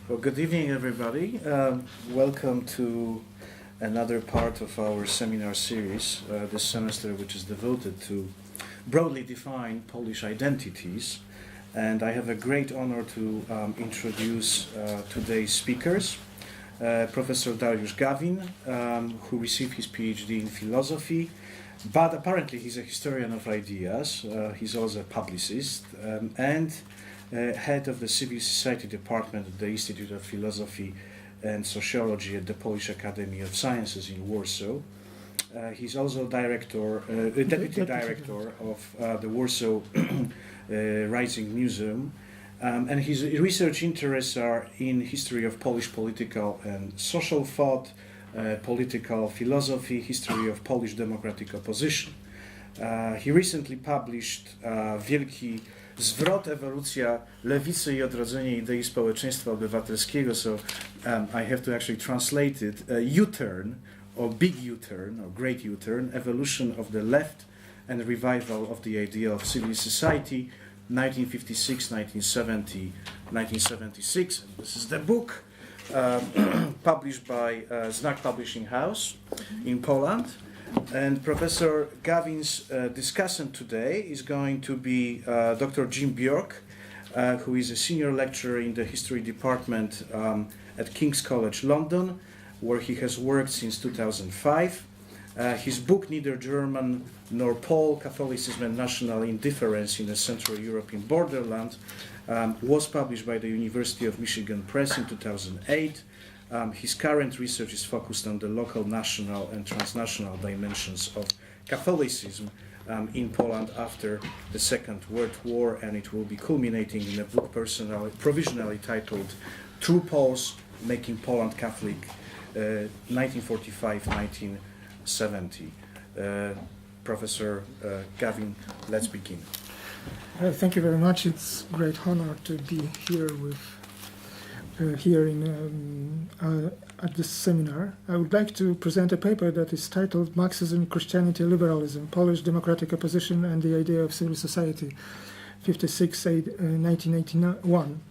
Well, good evening, everybody. Welcome to another part of our seminar series this semester, which is devoted to broadly defined Polish identities. And I have a great honor to introduce today's speakers. Professor Dariusz Gawin, who received his PhD in philosophy, but apparently he's a historian of ideas. He's also a publicist and head of the Civil Society Department at the Institute of Philosophy and Sociology at the Polish Academy of Sciences in Warsaw. He's also deputy director of the Warsaw Uprising Museum, and his research interests are in history of Polish political and social thought, political philosophy, history of Polish democratic opposition. He recently published wielki Zwrot, ewolucja lewicy I odrodzenie idei społeczeństwa obywatelskiego, so I have to actually translate it, U-turn, or big U-turn, or great U-turn, evolution of the left and revival of the idea of civil society, 1956, 1970, 1976. This is the book published by Znak Publishing House in Poland. And Professor Gawin's discussant today is going to be Dr. Bjork, who is a senior lecturer in the history department at King's College London, where he has worked since 2005. His book, Neither German nor Pole, Catholicism and National Indifference in a Central European Borderland, was published by the University of Michigan Press in 2008. His current research is focused on the local, national, and transnational dimensions of Catholicism in Poland after the Second World War, and it will be culminating in a book provisionally titled True Poles, Making Poland Catholic, 1945-1970. Professor Gawin, let's begin. Thank you very much. It's a great honor to be here at this seminar. I would like to present a paper that is titled Marxism, Christianity, Liberalism, Polish Democratic Opposition and the Idea of Civil Society, 1981.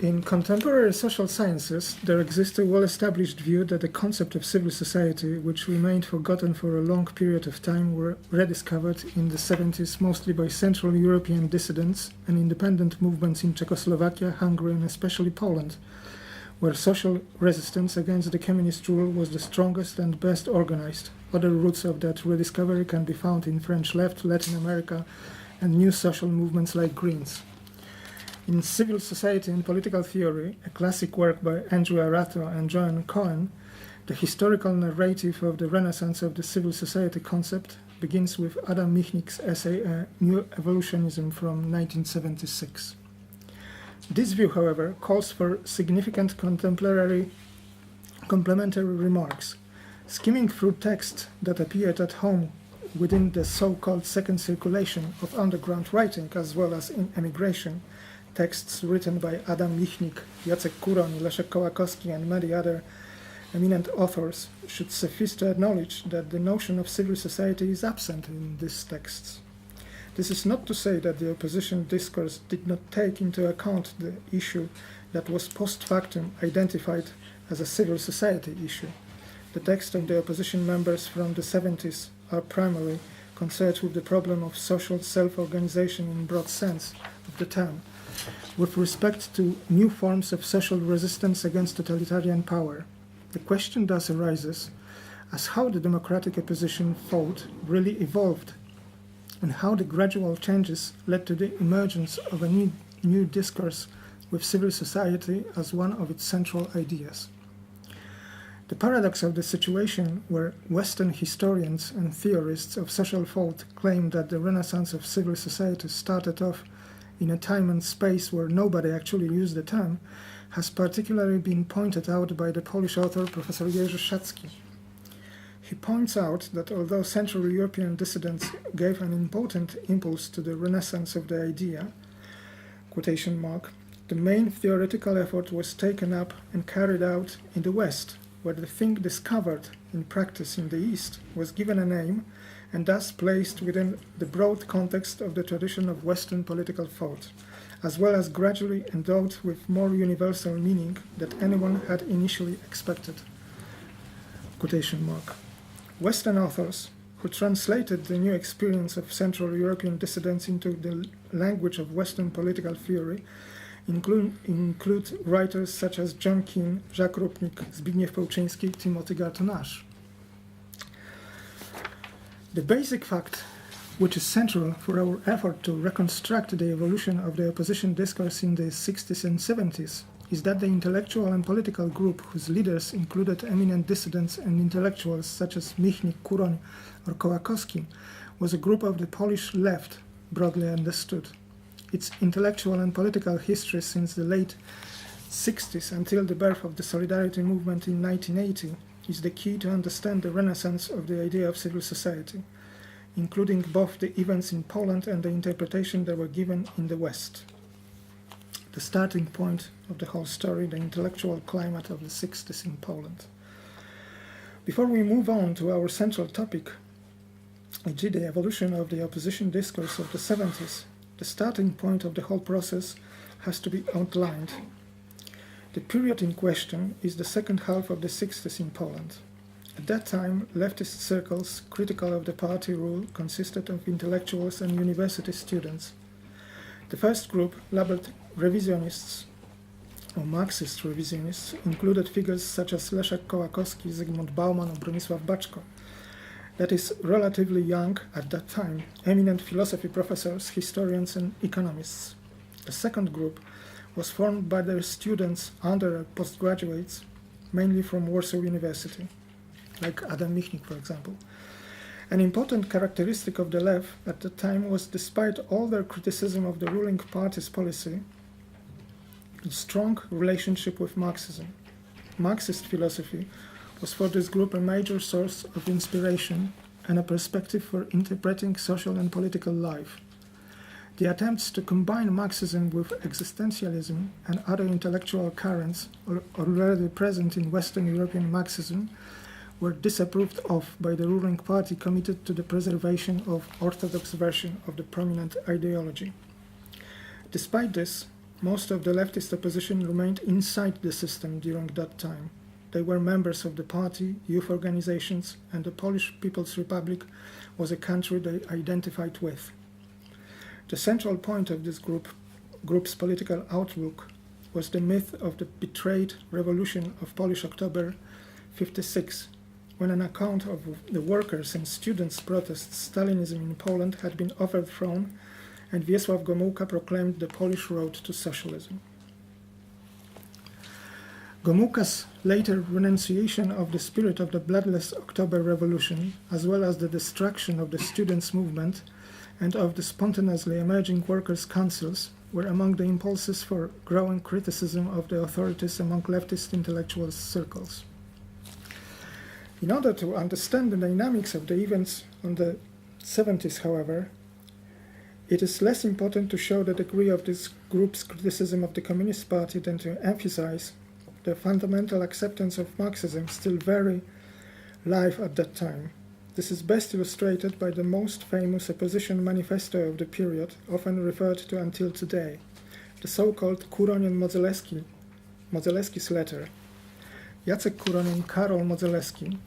In contemporary social sciences, there exists a well-established view that the concept of civil society, which remained forgotten for a long period of time, were rediscovered in the 70s mostly by Central European dissidents and independent movements in Czechoslovakia, Hungary, and especially Poland, where social resistance against the communist rule was the strongest and best organized. Other roots of that rediscovery can be found in French left, Latin America, and new social movements like Greens. In Civil Society and Political Theory, a classic work by Andrew Arato and Joan Cohen, the historical narrative of the renaissance of the civil society concept begins with Adam Michnik's essay A New Evolutionism from 1976. This view, however, calls for significant complementary remarks. Skimming through texts that appeared at home within the so-called second circulation of underground writing as well as in emigration, texts written by Adam Michnik, Jacek Kuroń, Leszek Kołakowski, and many other eminent authors, should suffice to acknowledge that the notion of civil society is absent in these texts. This is not to say that the opposition discourse did not take into account the issue that was post factum identified as a civil society issue. The texts of the opposition members from the 70s are primarily concerned with the problem of social self-organization in broad sense of the term, with respect to new forms of social resistance against totalitarian power. The question thus arises as how the democratic opposition thought really evolved and how the gradual changes led to the emergence of a new discourse with civil society as one of its central ideas. The paradox of the situation where Western historians and theorists of social thought claim that the renaissance of civil society started off in a time and space where nobody actually used the term, has particularly been pointed out by the Polish author Professor Jerzy Szacki. He points out that although Central European dissidents gave an important impulse to the renaissance of the idea, quotation mark, the main theoretical effort was taken up and carried out in the West, where the thing discovered in practice in the East was given a name and thus placed within the broad context of the tradition of Western political thought, as well as gradually endowed with more universal meaning than anyone had initially expected. Quotation mark. Western authors who translated the new experience of Central European dissidents into the language of Western political theory include writers such as John Keane, Jacques Rupnik, Zbigniew Pełczyński, Timothy Garton-Ash. The basic fact, which is central for our effort to reconstruct the evolution of the opposition discourse in the 60s and 70s, is that the intellectual and political group whose leaders included eminent dissidents and intellectuals such as Michnik, Kuroń, or Kołakowski was a group of the Polish left, broadly understood. Its intellectual and political history since the late 60s until the birth of the Solidarity movement in 1980 is the key to understand the renaissance of the idea of civil society, including both the events in Poland and the interpretation that were given in the West. The starting point of the whole story, the intellectual climate of the 60s in Poland. Before we move on to our central topic, e.g. the evolution of the opposition discourse of the 70s, the starting point of the whole process has to be outlined. The period in question is the second half of the 60s in Poland. At that time, leftist circles critical of the party rule consisted of intellectuals and university students. The first group, labeled rewizjonists or Marxist rewizjonists, included figures such as Leszek Kołakowski, Zygmunt Bauman, or Bronisław Baczko. That is, relatively young at that time, eminent philosophy professors, historians, and economists. The second group was formed by their students, under and postgraduates, mainly from Warsaw University, like Adam Michnik, for example. An important characteristic of the left at the time was, despite all their criticism of the ruling party's policy, a strong relationship with Marxism. Marxist philosophy was for this group a major source of inspiration and a perspective for interpreting social and political life. The attempts to combine Marxism with existentialism and other intellectual currents already present in Western European Marxism were disapproved of by the ruling party committed to the preservation of orthodox version of the prominent ideology. Despite this, most of the leftist opposition remained inside the system during that time. They were members of the party, youth organizations, and the Polish People's Republic was a country they identified with. The central point of this group's political outlook was the myth of the betrayed revolution of Polish October 56, when an account of the workers' and students' protests Stalinism in Poland had been overthrown and Wiesław Gomułka proclaimed the Polish road to socialism. Gomułka's later renunciation of the spirit of the bloodless October Revolution, as well as the destruction of the students' movement and of the spontaneously emerging workers' councils, were among the impulses for growing criticism of the authorities among leftist intellectual circles. In order to understand the dynamics of the events in the 70s, however, it is less important to show the degree of this group's criticism of the Communist Party than to emphasize the fundamental acceptance of Marxism still very live at that time. This is best illustrated by the most famous opposition manifesto of the period, often referred to until today, the so-called Kuroń and Modzelewski's letter. Jacek Kuroń and Karol Modzelewski,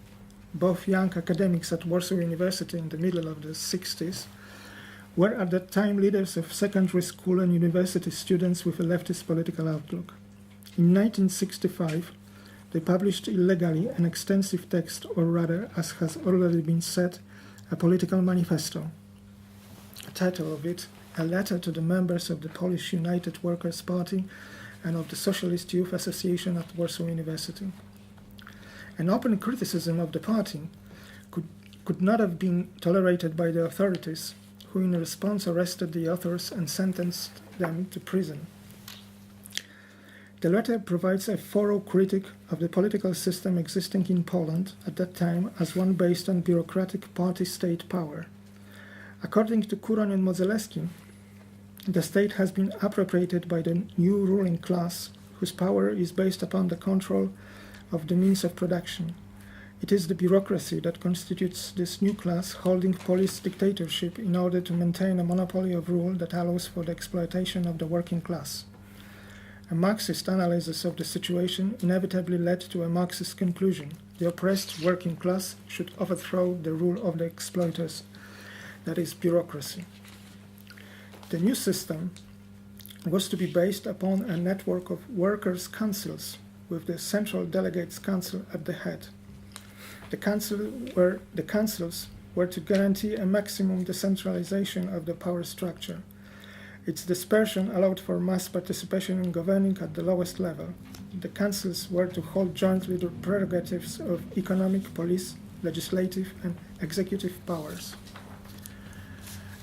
both young academics at Warsaw University in the middle of the 60s, were at that time leaders of secondary school and university students with a leftist political outlook. In 1965, they published illegally an extensive text, or rather, as has already been said, a political manifesto. The title of it, A Letter to the Members of the Polish United Workers' Party and of the Socialist Youth Association at Warsaw University. An open criticism of the party could not have been tolerated by the authorities, who in response arrested the authors and sentenced them to prison. The letter provides a thorough critique of the political system existing in Poland at that time as one based on bureaucratic party-state power. According to Kuroń and Modzelewski, the state has been appropriated by the new ruling class, whose power is based upon the control of the means of production. It is the bureaucracy that constitutes this new class holding police dictatorship in order to maintain a monopoly of rule that allows for the exploitation of the working class. A Marxist analysis of the situation inevitably led to a Marxist conclusion. The oppressed working class should overthrow the rule of the exploiters, that is, bureaucracy. The new system was to be based upon a network of workers' councils, with the Central Delegates Council at the head. The councils were to guarantee a maximum decentralization of the power structure. Its dispersion allowed for mass participation in governing at the lowest level. The councils were to hold jointly the prerogatives of economic, police, legislative, and executive powers.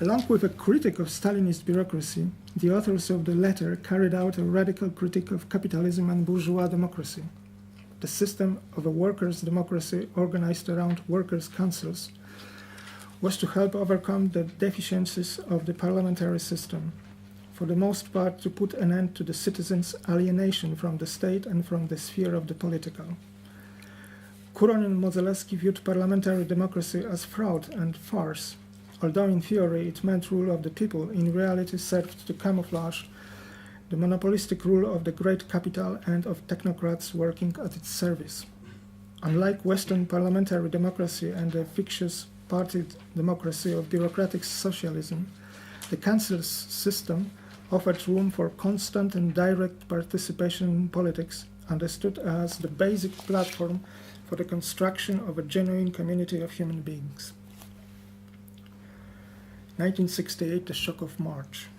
Along with a critique of Stalinist bureaucracy, the authors of the letter carried out a radical critique of capitalism and bourgeois democracy. The system of a workers' democracy organized around workers' councils was to help overcome the deficiencies of the parliamentary system, for the most part to put an end to the citizens' alienation from the state and from the sphere of the political. Kuron and Modzelewski viewed parliamentary democracy as fraud and farce. Although in theory it meant rule of the people, in reality served to camouflage the monopolistic rule of the great capital and of technocrats working at its service. Unlike Western parliamentary democracy and the fictitious party democracy of bureaucratic socialism, the council's system offered room for constant and direct participation in politics, understood as the basic platform for the construction of a genuine community of human beings. 1968, the shock of March.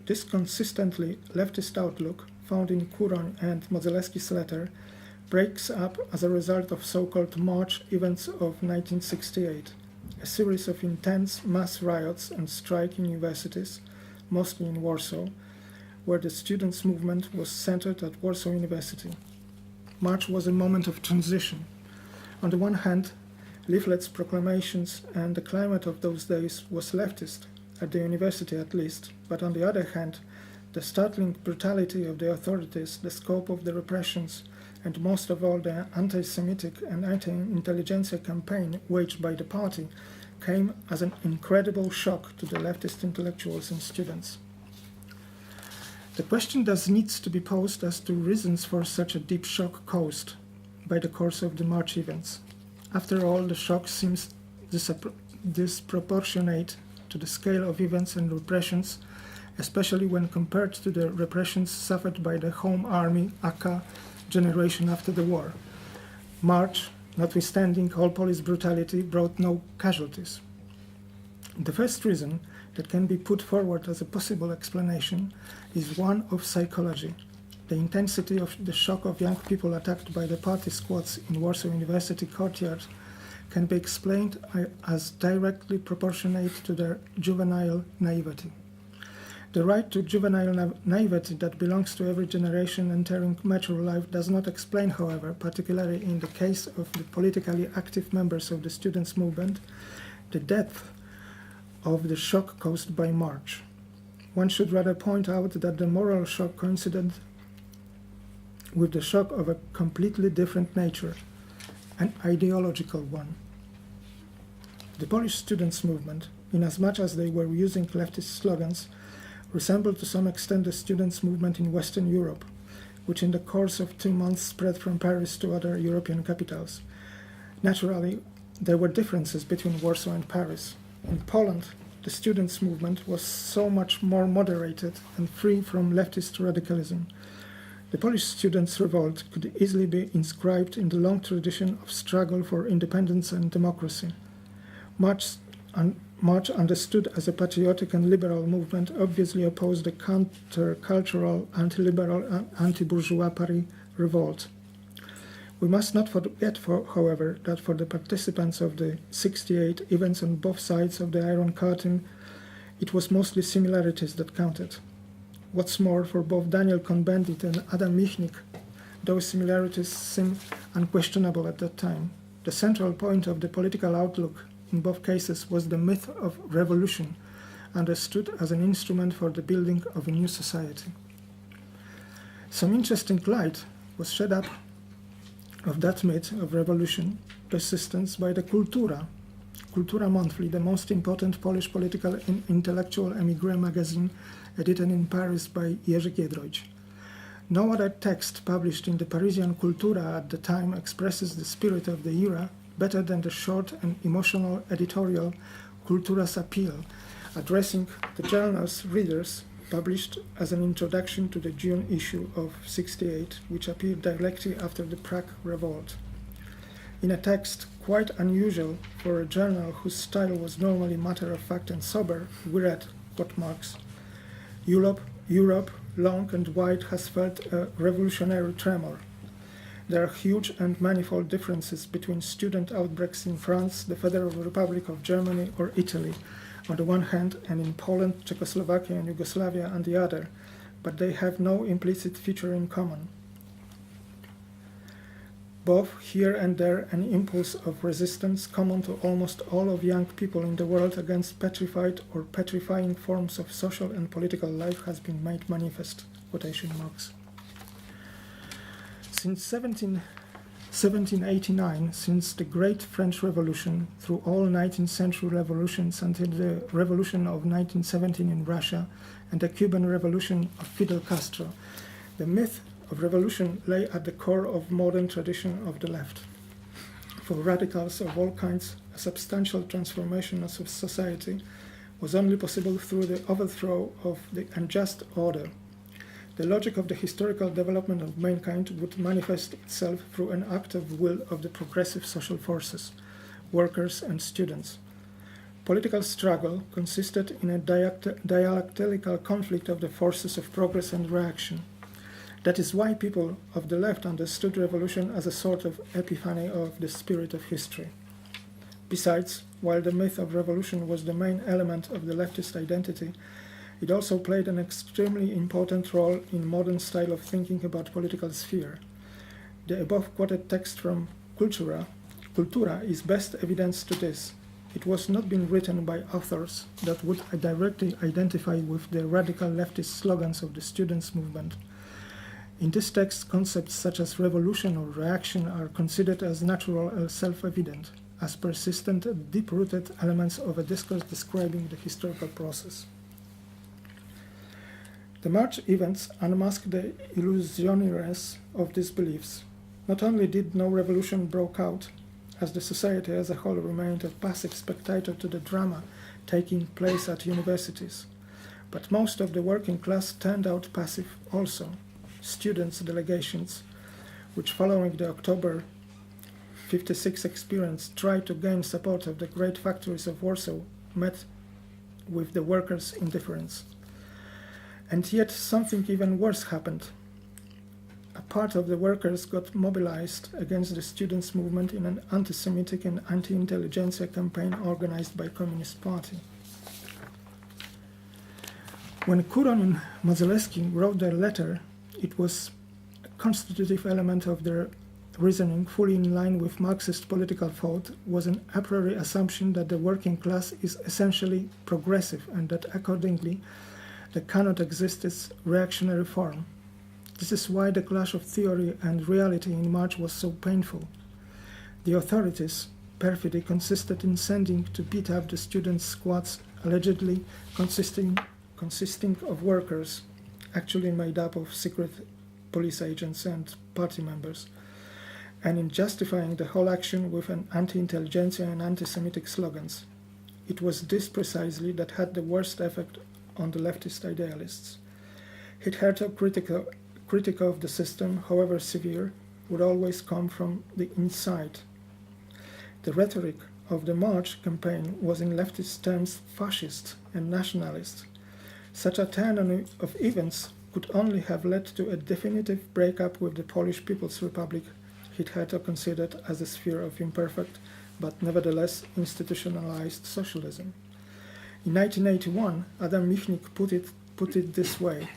This consistently leftist outlook, found in Kuron and Modzelewski's letter, breaks up as a result of so-called March events of 1968, a series of intense mass riots and strike in universities, mostly in Warsaw, where the students' movement was centered at Warsaw University. March was a moment of transition. On the one hand, leaflets, proclamations, and the climate of those days was leftist, at the university at least, but on the other hand, the startling brutality of the authorities, the scope of the repressions, and most of all the anti-Semitic and anti-intelligentsia campaign waged by the party came as an incredible shock to the leftist intellectuals and students. The question thus needs to be posed as to reasons for such a deep shock caused by the course of the March events. After all, the shock seems disproportionate to the scale of events and repressions, especially when compared to the repressions suffered by the Home Army AK generation after the war. March, notwithstanding all police brutality, brought no casualties. The first reason that can be put forward as a possible explanation is one of psychology. The intensity of the shock of young people attacked by the party squads in Warsaw University courtyard can be explained as directly proportionate to their juvenile naivety. The right to juvenile naivety that belongs to every generation entering mature life does not explain, however, particularly in the case of the politically active members of the students' movement, the depth of the shock caused by March. One should rather point out that the moral shock coincided with the shock of a completely different nature, an ideological one. The Polish students' movement, inasmuch as they were using leftist slogans, resembled to some extent the students' movement in Western Europe, which in the course of 2 months spread from Paris to other European capitals. Naturally, there were differences between Warsaw and Paris. In Poland, the students' movement was so much more moderated and free from leftist radicalism. The Polish students' revolt could easily be inscribed in the long tradition of struggle for independence and democracy. March, understood as a patriotic and liberal movement, obviously opposed the counter-cultural, anti-liberal and anti-bourgeois Paris revolt. We must not forget, however, that for the participants of the 68 events on both sides of the Iron Curtain, it was mostly similarities that counted. What's more, for both Daniel Cohn-Bendit and Adam Michnik, those similarities seem unquestionable at that time. The central point of the political outlook in both cases was the myth of revolution, understood as an instrument for the building of a new society. Some interesting light was shed of that myth of revolution persistence by the Kultura Monthly, the most important Polish political and intellectual émigré magazine edited in Paris by Jerzy Giedroyć. No other text published in the Parisian Kultura at the time expresses the spirit of the era better than the short and emotional editorial Kultura's Appeal, addressing the journal's readers, published as an introduction to the June issue of '68, which appeared directly after the Prague Revolt. In a text quite unusual for a journal whose style was normally matter-of-fact and sober, we read, quote Marx, Europe, long and wide, has felt a revolutionary tremor. There are huge and manifold differences between student outbreaks in France, the Federal Republic of Germany, or Italy, on the one hand, and in Poland, Czechoslovakia, and Yugoslavia on the other, but they have no implicit feature in common. Both, here and there, an impulse of resistance common to almost all of young people in the world against petrified or petrifying forms of social and political life has been made manifest. Quotation marks. Since 1789, since the Great French Revolution, through all 19th century revolutions until the Revolution of 1917 in Russia and the Cuban Revolution of Fidel Castro, the myth of revolution lay at the core of modern tradition of the left. For radicals of all kinds, a substantial transformation of society was only possible through the overthrow of the unjust order. The logic of the historical development of mankind would manifest itself through an act of will of the progressive social forces, workers and students. Political struggle consisted in a dialectical conflict of the forces of progress and reaction. That is why people of the left understood revolution as a sort of epiphany of the spirit of history. Besides, while the myth of revolution was the main element of the leftist identity, it also played an extremely important role in modern style of thinking about political sphere. The above quoted text from Kultura is best evidence to this. It was not been written by authors that would directly identify with the radical leftist slogans of the students' movement. In this text, concepts such as revolution or reaction are considered as natural and self-evident, as persistent, deep-rooted elements of a discourse describing the historical process. The March events unmask the illusionariness of these beliefs. Not only did no revolution break out, as the society as a whole remained a passive spectator to the drama taking place at universities, but most of the working class turned out passive also. Students' delegations, which following the October '56 experience tried to gain support of the great factories of Warsaw, met with the workers' indifference. And yet something even worse happened. A part of the workers got mobilized against the students' movement in an anti-Semitic and anti-intelligentsia campaign organized by Communist Party. When Kuron and Modzelewski wrote their letter, it was a constitutive element of their reasoning, fully in line with Marxist political thought, was an a priori assumption that the working class is essentially progressive and that accordingly there cannot exist its reactionary form. This is why the clash of theory and reality in March was so painful. The authorities' perfidy consisted in sending to beat up the student squads allegedly consisting of workers, actually made up of secret police agents and party members, and in justifying the whole action with an anti-intelligentsia and anti-Semitic slogans. It was this precisely that had the worst effect on the leftist idealists. Hitherto critic of the system, however severe, would always come from the inside. The rhetoric of the March campaign was in leftist terms fascist and nationalist. Such a turn of events could only have led to a definitive breakup with the Polish People's Republic, hitherto considered as a sphere of imperfect but nevertheless institutionalized socialism. In 1981, Adam Michnik put it this way: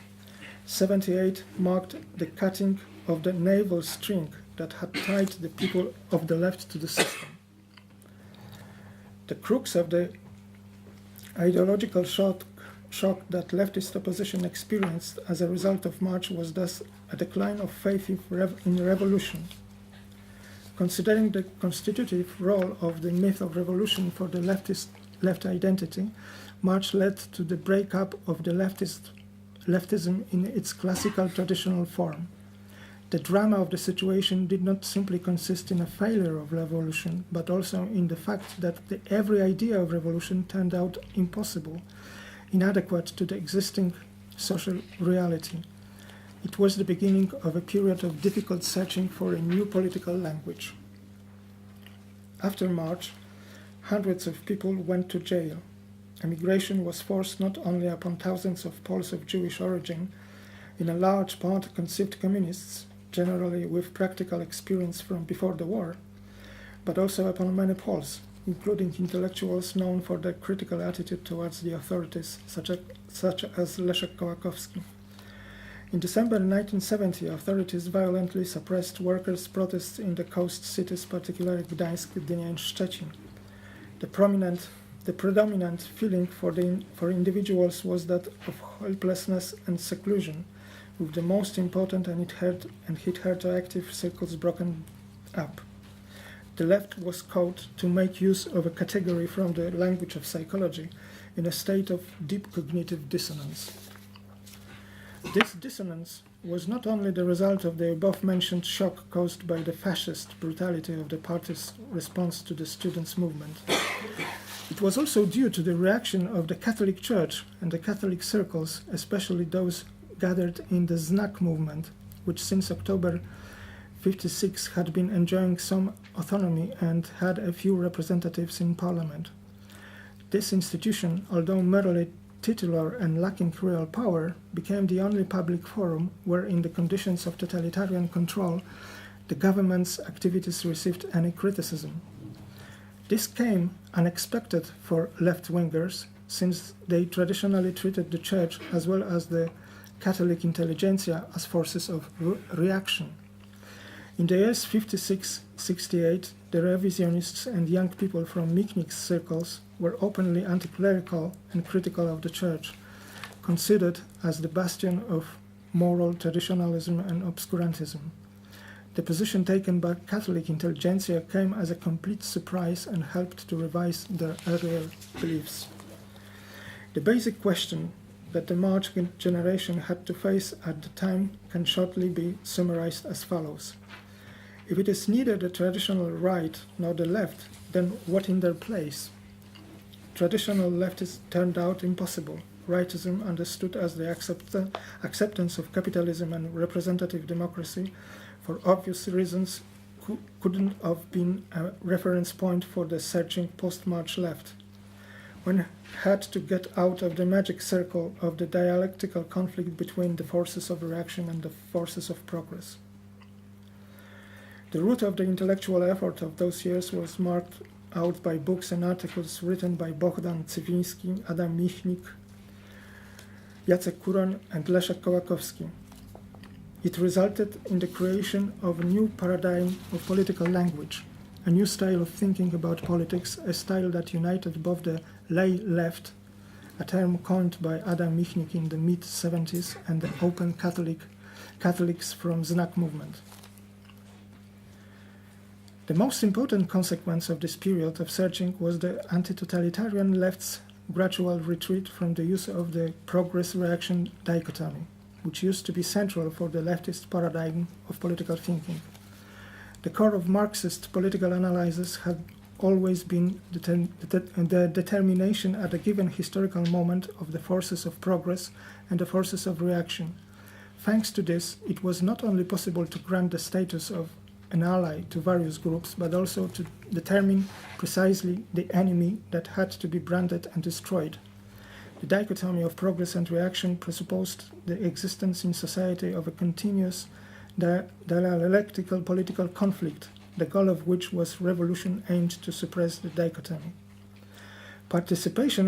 78 marked the cutting of the navel string that had tied the people of the left to the system. The crux of the ideological shock that leftist opposition experienced as a result of March was thus a decline of faith in revolution. Considering the constitutive role of the myth of revolution for the left identity, March led to the breakup of the leftism in its classical traditional form. The drama of the situation did not simply consist in a failure of revolution, but also in the fact that every idea of revolution turned out impossible, inadequate to the existing social reality. It was the beginning of a period of difficult searching for a new political language. After March, hundreds of people went to jail. Emigration was forced not only upon thousands of Poles of Jewish origin, in a large part conceived communists, generally with practical experience from before the war, but also upon many Poles, including intellectuals known for their critical attitude towards the authorities, such as Leszek Kołakowski. In December 1970, authorities violently suppressed workers' protests in the coast cities, particularly Gdańsk, Gdynia, and Szczecin. The predominant feeling for individuals was that of helplessness and seclusion, with the most important and hitherto active circles broken up. The left was called to make use of a category from the language of psychology in a state of deep cognitive dissonance. This dissonance was not only the result of the above-mentioned shock caused by the fascist brutality of the party's response to the students' movement. It was also due to the reaction of the Catholic Church and the Catholic circles, especially those gathered in the Znak movement, which since October 1956 had been enjoying some autonomy and had a few representatives in parliament. This institution, although merely titular and lacking real power, became the only public forum where, in the conditions of totalitarian control, the government's activities received any criticism. This came unexpected for left-wingers, since they traditionally treated the church as well as the Catholic intelligentsia as forces of reaction. In the years 56-68, the revisionists and young people from Mikolaj's circles were openly anti-clerical and critical of the church, considered as the bastion of moral traditionalism and obscurantism. The position taken by Catholic intelligentsia came as a complete surprise and helped to revise their earlier beliefs. The basic question that the March generation had to face at the time can shortly be summarized as follows. If it is neither the traditional right nor the left, then what in their place? Traditional leftists turned out impossible. Rightism, understood as the acceptance of capitalism and representative democracy, for obvious reasons, couldn't have been a reference point for the searching post-March left. One had to get out of the magic circle of the dialectical conflict between the forces of reaction and the forces of progress. The root of the intellectual effort of those years was marked out by books and articles written by Bohdan Cywiński, Adam Michnik, Jacek Kuroń, and Leszek Kołakowski. It resulted in the creation of a new paradigm of political language, a new style of thinking about politics, a style that united both the lay left, a term coined by Adam Michnik in the mid-70s, and the open Catholics from Znak movement. The most important consequence of this period of searching was the anti-totalitarian left's gradual retreat from the use of the progress-reaction dichotomy, which used to be central for the leftist paradigm of political thinking. The core of Marxist political analysis had always been the determination at a given historical moment of the forces of progress and the forces of reaction. Thanks to this, it was not only possible to grant the status of an ally to various groups, but also to determine precisely the enemy that had to be branded and destroyed. The dichotomy of progress and reaction presupposed the existence in society of a continuous dialectical political conflict, the goal of which was revolution aimed to suppress the dichotomy. Participation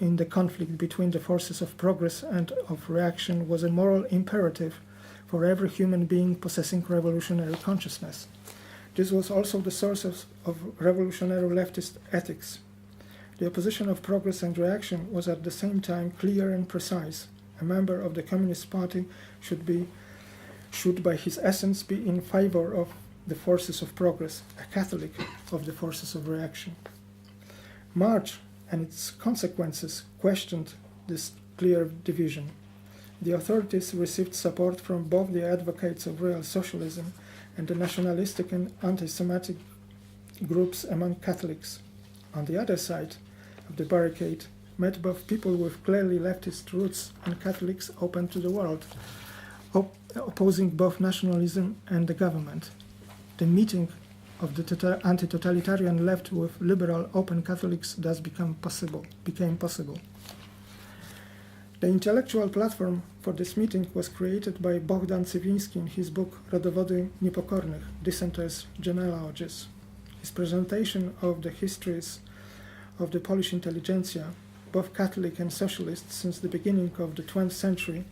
in the conflict between the forces of progress and of reaction was a moral imperative for every human being possessing revolutionary consciousness. This was also the source of revolutionary leftist ethics. The opposition of progress and reaction was at the same time clear and precise. A member of the Communist Party should by his essence be in favor of the forces of progress, a Catholic of the forces of reaction. March and its consequences questioned this clear division. The authorities received support from both the advocates of real socialism and the nationalistic and anti-Semitic groups among Catholics. On the other side of the barricade met both people with clearly leftist roots and Catholics open to the world, opposing both nationalism and the government. The meeting of the anti-totalitarian left with liberal open Catholics thus became possible. The intellectual platform for this meeting was created by Bogdan Cywiński in his book Rodowody Niepokornych, Dissenters' Genealogies. His presentation of the histories of the Polish intelligentsia, both Catholic and socialist since the beginning of the 20th century,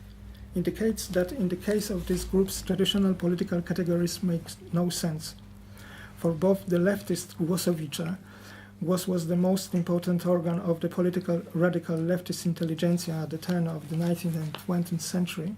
indicates that in the case of these groups, traditional political categories make no sense. For both the leftist Głosowicze, Głos was the most important organ of the political radical leftist intelligentsia at the turn of the 19th and 20th century,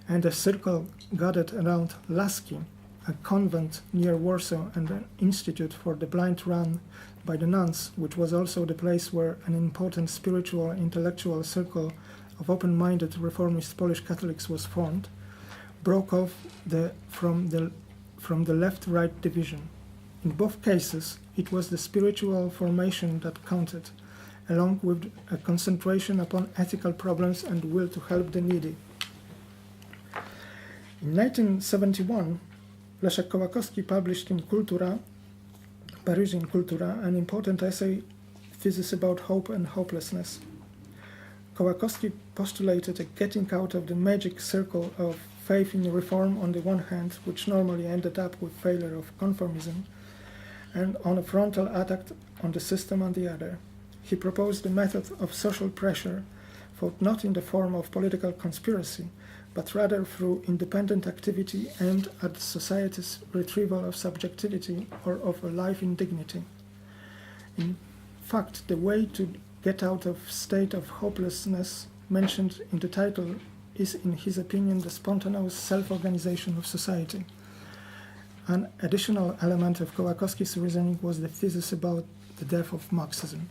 and a circle gathered around Laski, a convent near Warsaw, and an institute for the blind run by the nuns, which was also the place where an important spiritual intellectual circle of open-minded reformist Polish Catholics was formed, broke off from the left-right division. In both cases, it was the spiritual formation that counted, along with a concentration upon ethical problems and will to help the needy. In 1971, Leszek Kołakowski published in Parisian Kultura, an important essay, Thesis about Hope and Hopelessness. Kołakowski postulated a getting out of the magic circle of faith in reform on the one hand, which normally ended up with failure of conformism, and on a frontal attack on the system on the other. He proposed the method of social pressure, fought not in the form of political conspiracy, but rather through independent activity aimed at society's retrieval of subjectivity or of a life in dignity. In fact, the way to get out of state of hopelessness mentioned in the title is, in his opinion, the spontaneous self-organization of society. An additional element of Kołakowski's reasoning was the thesis about the death of Marxism.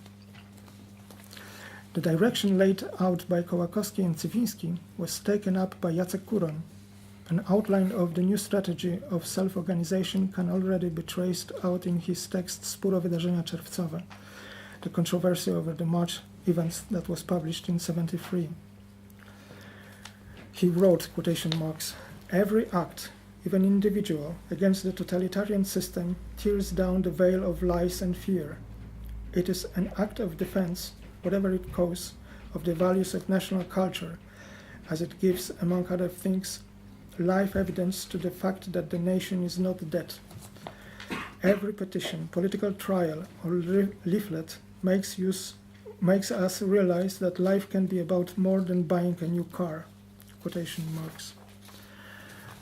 The direction laid out by Kołakowski and Cywiński was taken up by Jacek Kuroń. An outline of the new strategy of self-organization can already be traced out in his text Spór o wydarzenia czerwcowe, the controversy over the March events that was published in 1973. He wrote, quotation marks, "Every act, even individual, against the totalitarian system tears down the veil of lies and fear. It is an act of defense, whatever it costs, of the values of national culture, as it gives, among other things, live evidence to the fact that the nation is not dead. Every petition, political trial, or leaflet makes us realize that life can be about more than buying a new car." Quotation marks.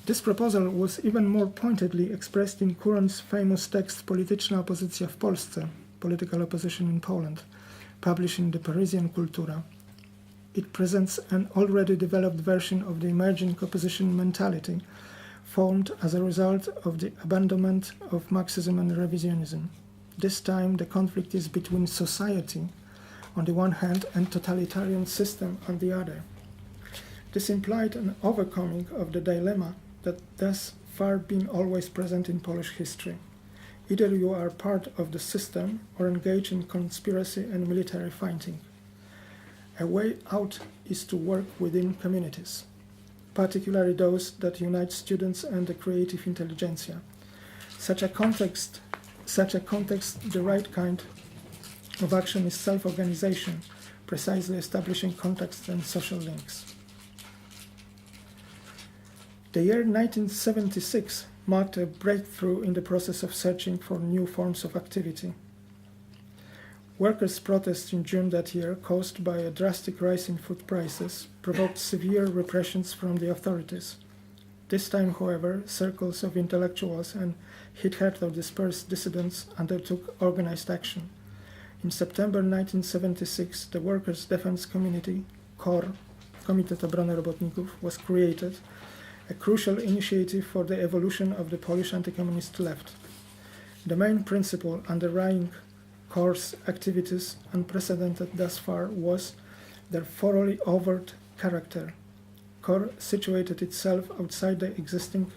This proposal was even more pointedly expressed in Kuroń's famous text Polityczna opozycja w Polsce, Political Opposition in Poland, published in the Parisian Kultura. It presents an already developed version of the emerging opposition mentality, formed as a result of the abandonment of Marxism and revisionism. This time the conflict is between society on the one hand and totalitarian system on the other. This implied an overcoming of the dilemma that thus far been always present in Polish history. Either you are part of the system or engage in conspiracy and military fighting. A way out is to work within communities, particularly those that unite students and the creative intelligentsia. Such a context, the right kind of action is self-organization, precisely establishing contacts and social links. The year 1976 marked a breakthrough in the process of searching for new forms of activity. Workers' protests in June that year, caused by a drastic rise in food prices, provoked severe repressions from the authorities. This time, however, circles of intellectuals and hitherto dispersed dissidents undertook organized action. In September 1976, the Workers' Defense Community, KOR, Komitet Obrony Robotników, was created, a crucial initiative for the evolution of the Polish anti-communist left. The main principle underlying COR's activities, unprecedented thus far, was their thoroughly overt character. COR situated itself outside the existing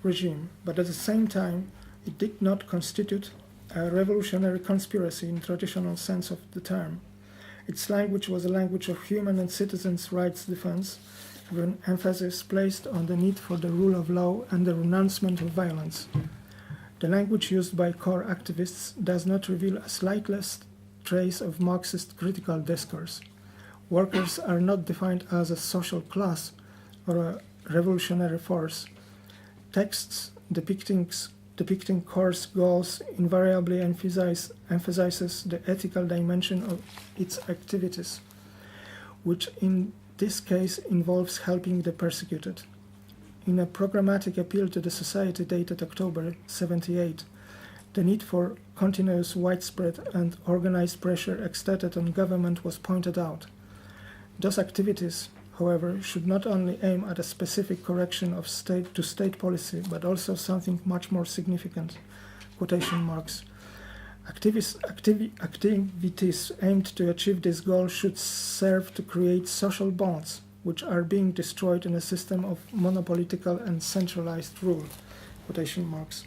regime, but at the same time it did not constitute a revolutionary conspiracy in traditional sense of the term. Its language was a language of human and citizens' rights defense, with an emphasis placed on the need for the rule of law and the renouncement of violence. The language used by COR activists does not reveal a slightest trace of Marxist critical discourse. Workers are not defined as a social class or a revolutionary force. Texts depicting COR's goals invariably emphasizes the ethical dimension of its activities, which in this case involves helping the persecuted. In a programmatic appeal to the society dated October 1978, the need for continuous, widespread, and organized pressure exerted on government was pointed out. Those activities, however, should not only aim at a specific correction of state-to-state policy, but also something much more significant. Quotation marks. Activities aimed to achieve this goal should serve to create social bonds, which are being destroyed in a system of monopolitical and centralized rule. Quotation marks.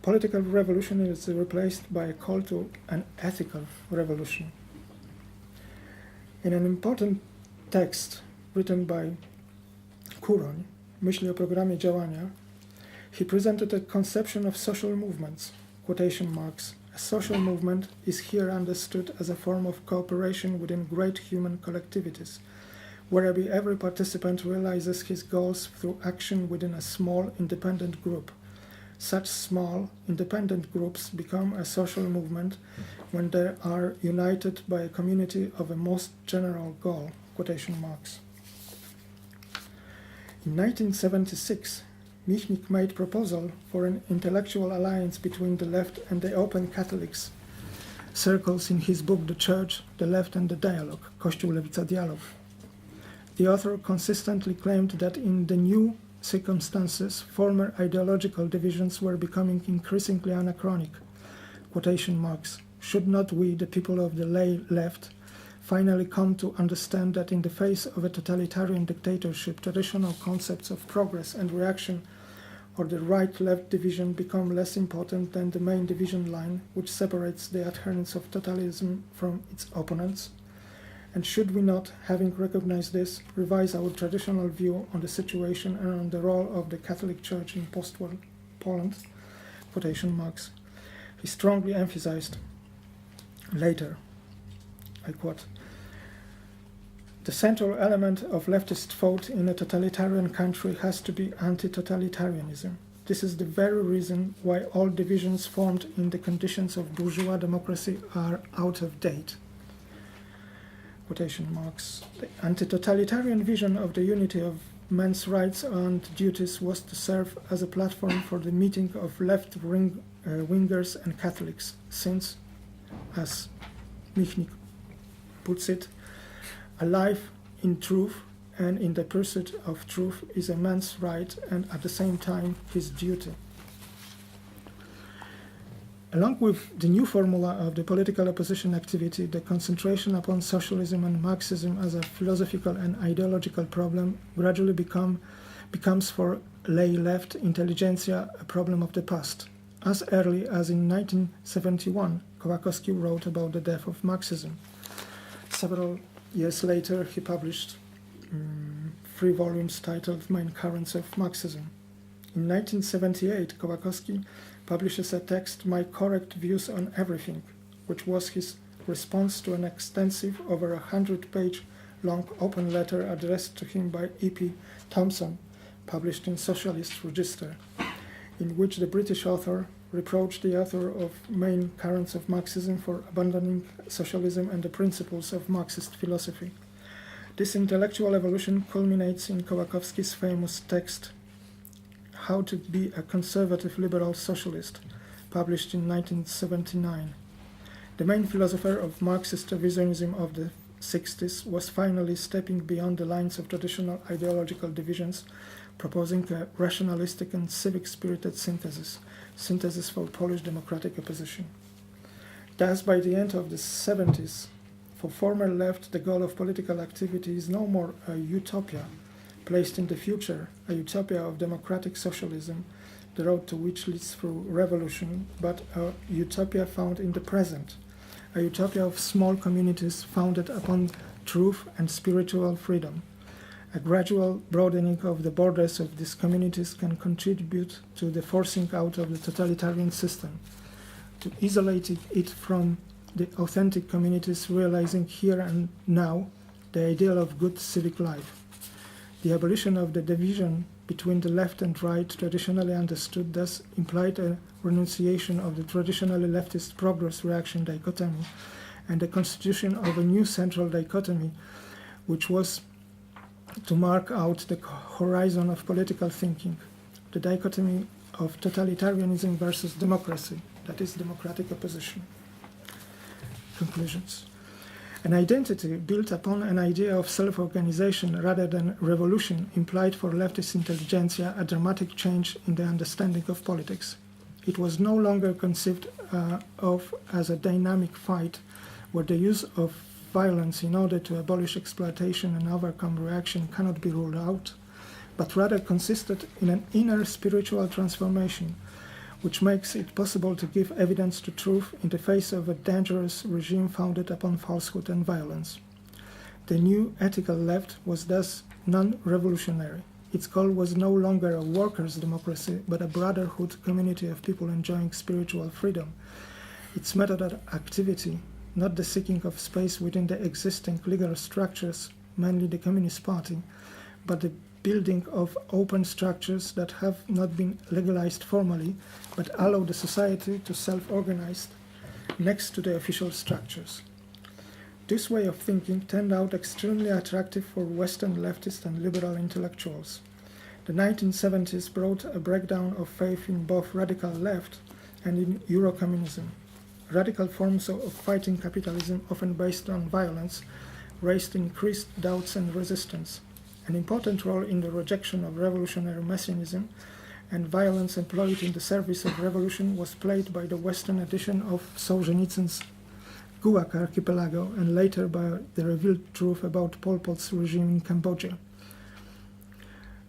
Political revolution is replaced by a call to an ethical revolution. In an important text written by Kuroń, Myśli o programie działania, he presented a conception of social movements. Quotation marks. A social movement is here understood as a form of cooperation within great human collectivities, whereby every participant realizes his goals through action within a small, independent group. Such small, independent groups become a social movement when they are united by a community of a most general goal. Quotation marks. In 1976, Michnik made proposal for an intellectual alliance between the left and the Open Catholics circles in his book The Church, the Left and the Dialogue, Kościół, Lewica, Dialog. The author consistently claimed that in the new circumstances, former ideological divisions were becoming increasingly anachronic. Quotation marks. Should not we, the people of the lay left, finally come to understand that in the face of a totalitarian dictatorship, traditional concepts of progress and reaction or the right-left division become less important than the main division line, which separates the adherents of totalism from its opponents? And should we not, having recognized this, revise our traditional view on the situation and on the role of the Catholic Church in post-war Poland? Quotation marks. He strongly emphasized later, I quote, "The central element of leftist thought in a totalitarian country has to be anti-totalitarianism. This is the very reason why all divisions formed in the conditions of bourgeois democracy are out of date." Quotation marks. The anti-totalitarian vision of the unity of men's rights and duties was to serve as a platform for the meeting of left-wingers and Catholics, since, as Michnik puts it, a life in truth and in the pursuit of truth is a man's right and at the same time his duty. Along with the new formula of the political opposition activity, the concentration upon socialism and Marxism as a philosophical and ideological problem gradually becomes for lay left intelligentsia a problem of the past. As early as in 1971, Kołakowski wrote about the death of Marxism. Several years later, he published 3 volumes titled Main Currents of Marxism. In 1978, Kołakowski publishes a text, My Correct Views on Everything, which was his response to an extensive, over 100-page long open letter addressed to him by E.P. Thompson, published in Socialist Register, in which the British author reproached the author of Main Currents of Marxism for abandoning socialism and the principles of Marxist philosophy. This intellectual evolution culminates in Kołakowski's famous text, How to be a Conservative Liberal Socialist, published in 1979. The main philosopher of Marxist revisionism of the 1960s was finally stepping beyond the lines of traditional ideological divisions, proposing a rationalistic and civic-spirited synthesis for Polish democratic opposition. Thus, by the end of the 70s, for former left, the goal of political activity is no more a utopia placed in the future, a utopia of democratic socialism, the road to which leads through revolution, but a utopia found in the present, a utopia of small communities founded upon truth and spiritual freedom. A gradual broadening of the borders of these communities can contribute to the forcing out of the totalitarian system, to isolating it from the authentic communities, realizing here and now the ideal of good civic life. The abolition of the division between the left and right, traditionally understood, thus implied a renunciation of the traditionally leftist progress-reaction dichotomy and the constitution of a new central dichotomy, which was to mark out the horizon of political thinking, the dichotomy of totalitarianism versus democracy, that is, democratic opposition. Conclusions. An identity built upon an idea of self-organization rather than revolution implied for leftist intelligentsia a dramatic change in the understanding of politics. It was no longer conceived of as a dynamic fight where the use of violence in order to abolish exploitation and overcome reaction cannot be ruled out, but rather consisted in an inner spiritual transformation which makes it possible to give evidence to truth in the face of a dangerous regime founded upon falsehood and violence. The new ethical left was thus non-revolutionary. Its goal was no longer a workers' democracy, but a brotherhood community of people enjoying spiritual freedom. Its method of activity, not the seeking of space within the existing legal structures, mainly the Communist Party, but the building of open structures that have not been legalized formally, but allow the society to self-organize next to the official structures. This way of thinking turned out extremely attractive for Western leftist and liberal intellectuals. The 1970s brought a breakdown of faith in both radical left and in Eurocommunism. Radical forms of fighting capitalism, often based on violence, raised increased doubts and resistance. An important role in the rejection of revolutionary messianism and violence employed in the service of revolution was played by the Western edition of Solzhenitsyn's Gulag Archipelago and later by the revealed truth about Pol Pot's regime in Cambodia.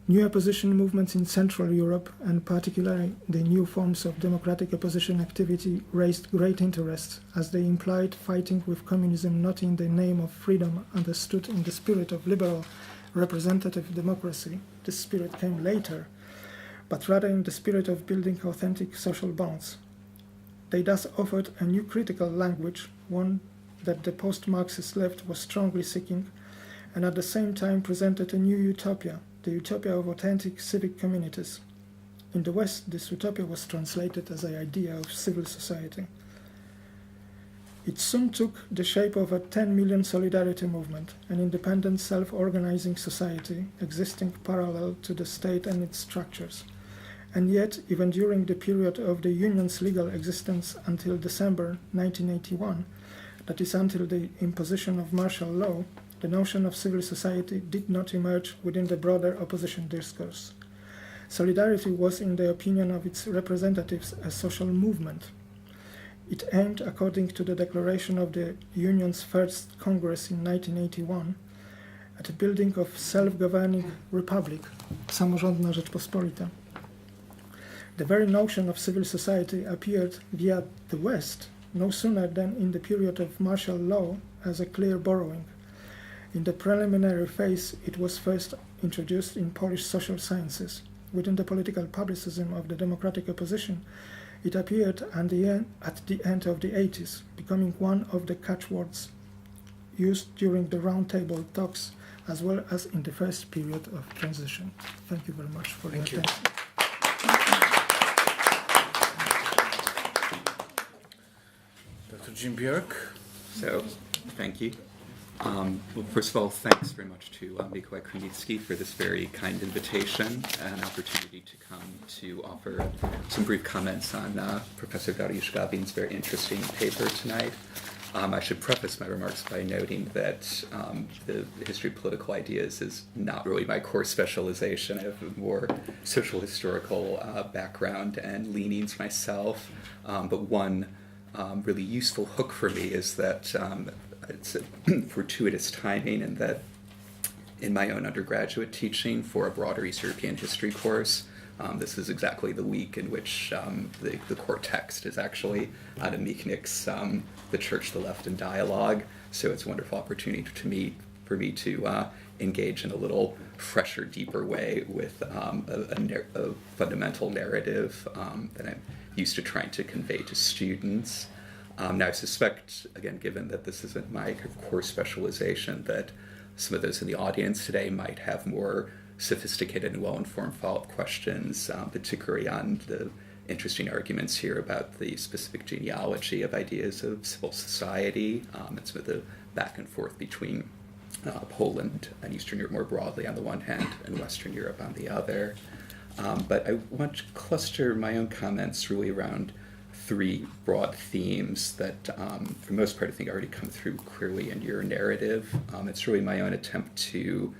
New opposition movements in Central Europe, and particularly the new forms of democratic opposition activity, raised great interest, as they implied fighting with communism not in the name of freedom understood in the spirit of liberal representative democracy, this spirit came later, but rather in the spirit of building authentic social bonds. They thus offered a new critical language, one that the post-Marxist left was strongly seeking, and at the same time presented a new utopia, the utopia of authentic civic communities. In the West, this utopia was translated as an idea of civil society. It soon took the shape of a 10 million solidarity movement, an independent self-organizing society existing parallel to the state and its structures. And yet, even during the period of the union's legal existence until December 1981, that is until the imposition of martial law, the notion of civil society did not emerge within the broader opposition discourse. Solidarity was, in the opinion of its representatives, a social movement. It aimed, according to the declaration of the Union's First Congress in 1981, at the building of self-governing republic, samorządna Rzeczpospolita. The very notion of civil society appeared via the West no sooner than in the period of martial law as a clear borrowing. In the preliminary phase, it was first introduced in Polish social sciences. Within the political publicism of the democratic opposition, it appeared at the end of the 80s, becoming one of the catchwords used during the roundtable talks as well as in the first period of transition. Thank you very much for your attention. Dr. Jim Bjork. So, thank you. Well, first of all, thanks very much to Mikolaj Kunicki for this very kind invitation and opportunity to come to offer some brief comments on Professor Dariusz Gawin's very interesting paper tonight. I should preface my remarks by noting that the history of political ideas is not really my core specialization. I have a more social historical background and leanings myself, but one really useful hook for me is that it's a fortuitous timing, and that in my own undergraduate teaching for a broader East European history course, this is exactly the week in which the core text is actually Adam Michnik's The Church, the Left, and Dialogue. So it's a wonderful opportunity for me to engage in a little fresher, deeper way with a fundamental narrative that I'm used to trying to convey to students. Now I suspect, again, given that this isn't my core specialization, that some of those in the audience today might have more sophisticated and well-informed follow-up questions, particularly on the interesting arguments here about the specific genealogy of ideas of civil society, and some of the back and forth between Poland and Eastern Europe more broadly on the one hand and Western Europe on the other. But I want to cluster my own comments really around three broad themes that, for the most part, I think already come through clearly in your narrative. It's really my own attempt to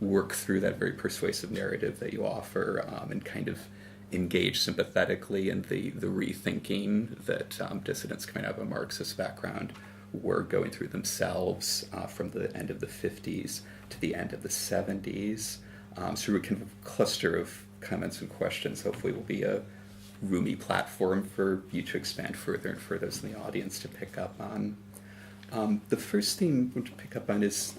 work through that very persuasive narrative that you offer and kind of engage sympathetically in the rethinking that dissidents coming out of a Marxist background were going through themselves from the end of the 50s to the end of the 70s. So we can cluster of comments and questions hopefully will be a roomy platform for you to expand further and for those in the audience to pick up on. The first thing I want to pick up on is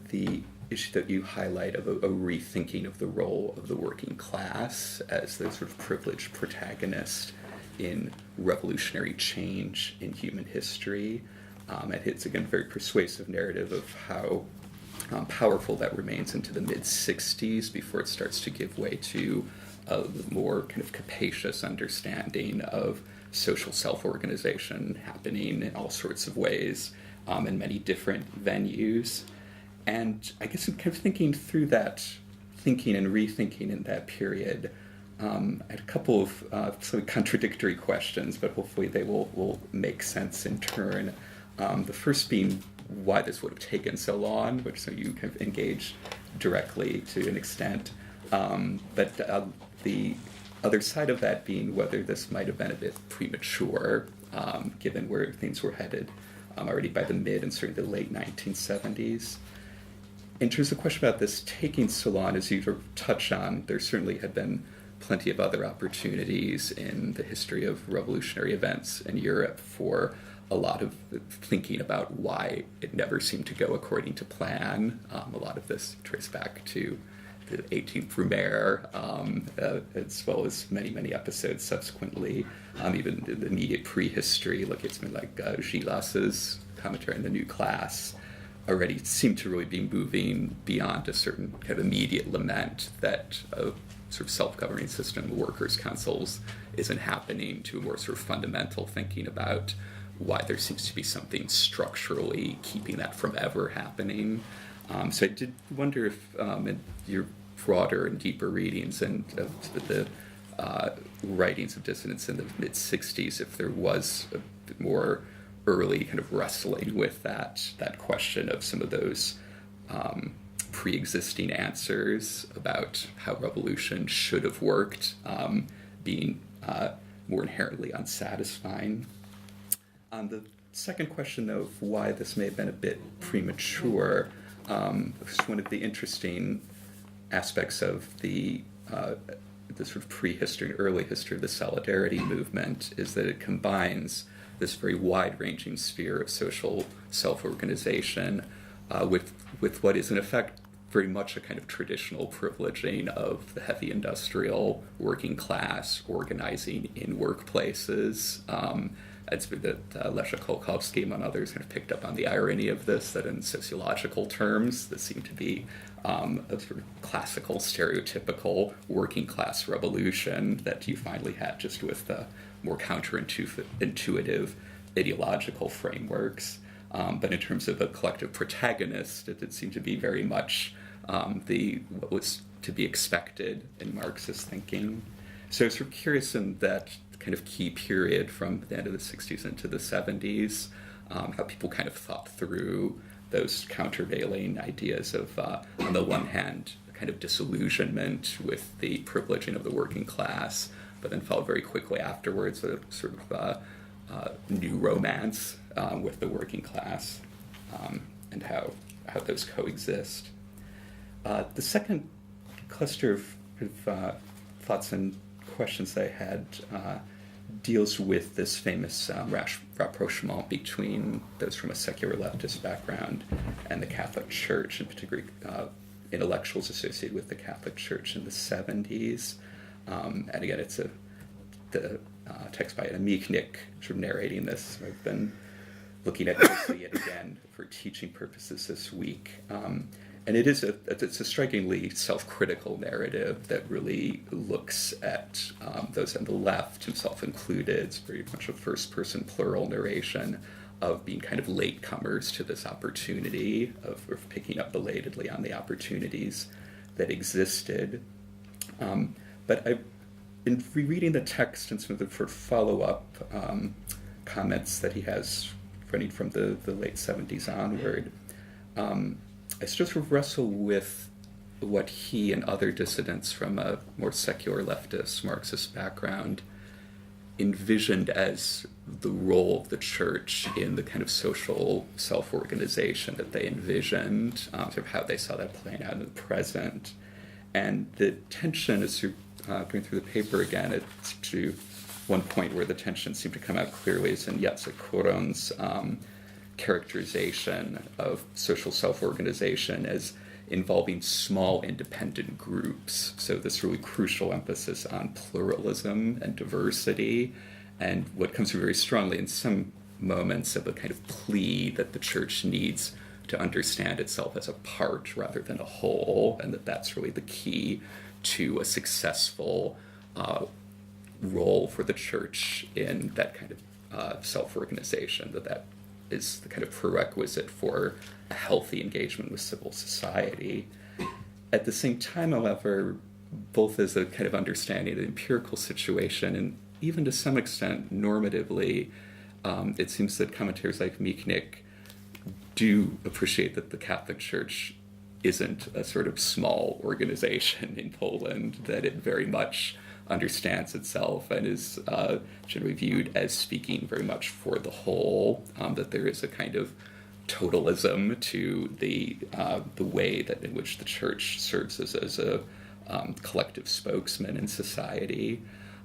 the issue that you highlight of a rethinking of the role of the working class as the sort of privileged protagonist in revolutionary change in human history. It hits, again, a very persuasive narrative of how powerful that remains into the mid-60s before it starts to give way to a more kind of capacious understanding of social self-organization happening in all sorts of ways in many different venues. And I guess I'm kind of thinking through that thinking and rethinking in that period. I had a couple of sort of contradictory questions, but hopefully they will make sense in turn. The first being why this would have taken so long, which so you kind of engage directly to an extent. But the other side of that being whether this might have been a bit premature, given where things were headed already by the mid and certainly the late 1970s. In terms of the question about this taking so long, as you touch on, there certainly had been plenty of other opportunities in the history of revolutionary events in Europe for a lot of thinking about why it never seemed to go according to plan. A lot of this traced back to the 18th Brumaire, as well as many, many episodes subsequently, even in the immediate prehistory, like it's been like Gilas's commentary on the new class, already seemed to really be moving beyond a certain kind of immediate lament that a sort of self-governing system, workers' councils, isn't happening, to a more sort of fundamental thinking about why there seems to be something structurally keeping that from ever happening. So I did wonder if in your broader and deeper readings and the writings of dissidents in the mid-60s, if there was a bit more early kind of wrestling with that question of some of those pre-existing answers about how revolution should have worked being more inherently unsatisfying. On the second question, though, of why this may have been a bit premature, one of the interesting aspects of the sort of prehistory and early history of the Solidarity movement is that it combines this very wide-ranging sphere of social self-organization with what is in effect very much a kind of traditional privileging of the heavy industrial working class organizing in workplaces. It's been that Leszek Kolkowski, among others, kind of picked up on the irony of this, that in sociological terms, this seemed to be a sort of classical, stereotypical working class revolution that you finally had just with the more counterintuitive ideological frameworks. But in terms of a collective protagonist, it did seem to be very much what was to be expected in Marxist thinking. So I was sort of curious in that kind of key period from the end of the 60s into the 70s, how people kind of thought through those countervailing ideas of, on the one hand, kind of disillusionment with the privileging of the working class, but then followed very quickly afterwards a sort of new romance with the working class, and how those coexist. The second cluster of thoughts and questions I had deals with this famous rapprochement between those from a secular leftist background and the Catholic Church, and particularly intellectuals associated with the Catholic Church in the 70s. And again, it's the text by Mikolaj sort of narrating this. I've been looking at closely yet again for teaching purposes this week. And it's a strikingly self-critical narrative that really looks at those on the left, himself included. It's very much a first-person plural narration of being kind of latecomers to this opportunity, of picking up belatedly on the opportunities that existed. But in rereading the text and some of the sort of follow-up comments that he has running from the late 70s onward, I still sort of wrestle with what he and other dissidents from a more secular leftist Marxist background envisioned as the role of the church in the kind of social self-organization that they envisioned, sort of how they saw that playing out in the present. And the tension, as you're going through the paper again, it's to one point where the tension seemed to come out clearly is in Jacek Kuron's characterization of social self-organization as involving small independent groups. So this really crucial emphasis on pluralism and diversity, and what comes through very strongly in some moments of a kind of plea that the church needs to understand itself as a part rather than a whole, and that's really the key to a successful role for the church in that kind of self-organization, that is the kind of prerequisite for a healthy engagement with civil society. At the same time, however, both as a kind of understanding of the empirical situation and even to some extent normatively, it seems that commentators like Mikolaj do appreciate that the Catholic Church isn't a sort of small organization in Poland, that it very much understands itself and is generally viewed as speaking very much for the whole, that there is a kind of totalism to the way that in which the church serves as a collective spokesman in society.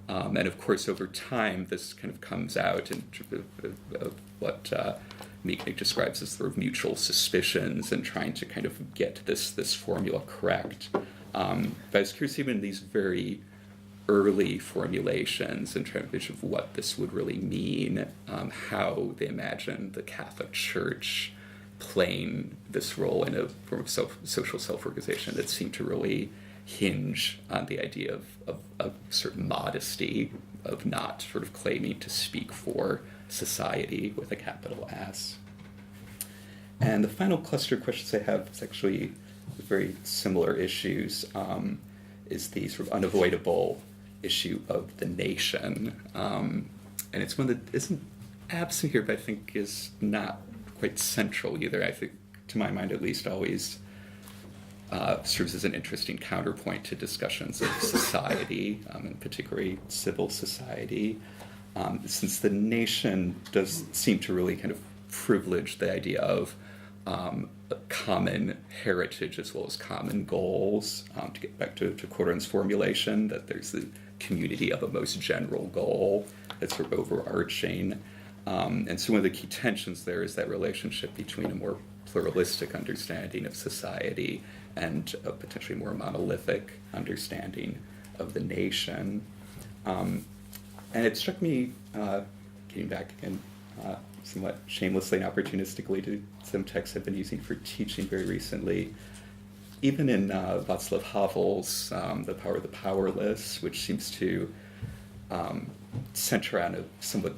And of course, over time, this kind of comes out in what Mikolaj describes as sort of mutual suspicions and trying to kind of get this formula correct. But I was curious, even in these very early formulations in terms of what this would really mean, how they imagine the Catholic Church playing this role in a form of social self-organization that seemed to really hinge on the idea of certain modesty, of not sort of claiming to speak for society with a capital S. And the final cluster of questions I have is actually very similar issues, is the sort of unavoidable issue of the nation. And it's one that isn't absent here, but I think is not quite central either. I think, to my mind at least, always serves as an interesting counterpoint to discussions of society, and particularly civil society, since the nation does seem to really kind of privilege the idea of a common heritage as well as common goals. To get back to Corin's formulation, that there's the community of a most general goal that's sort of overarching. And so one of the key tensions there is that relationship between a more pluralistic understanding of society and a potentially more monolithic understanding of the nation. And it struck me, getting back again, somewhat shamelessly and opportunistically to some texts I've been using for teaching very recently, even in Václav Havel's The Power of the Powerless, which seems to center on a somewhat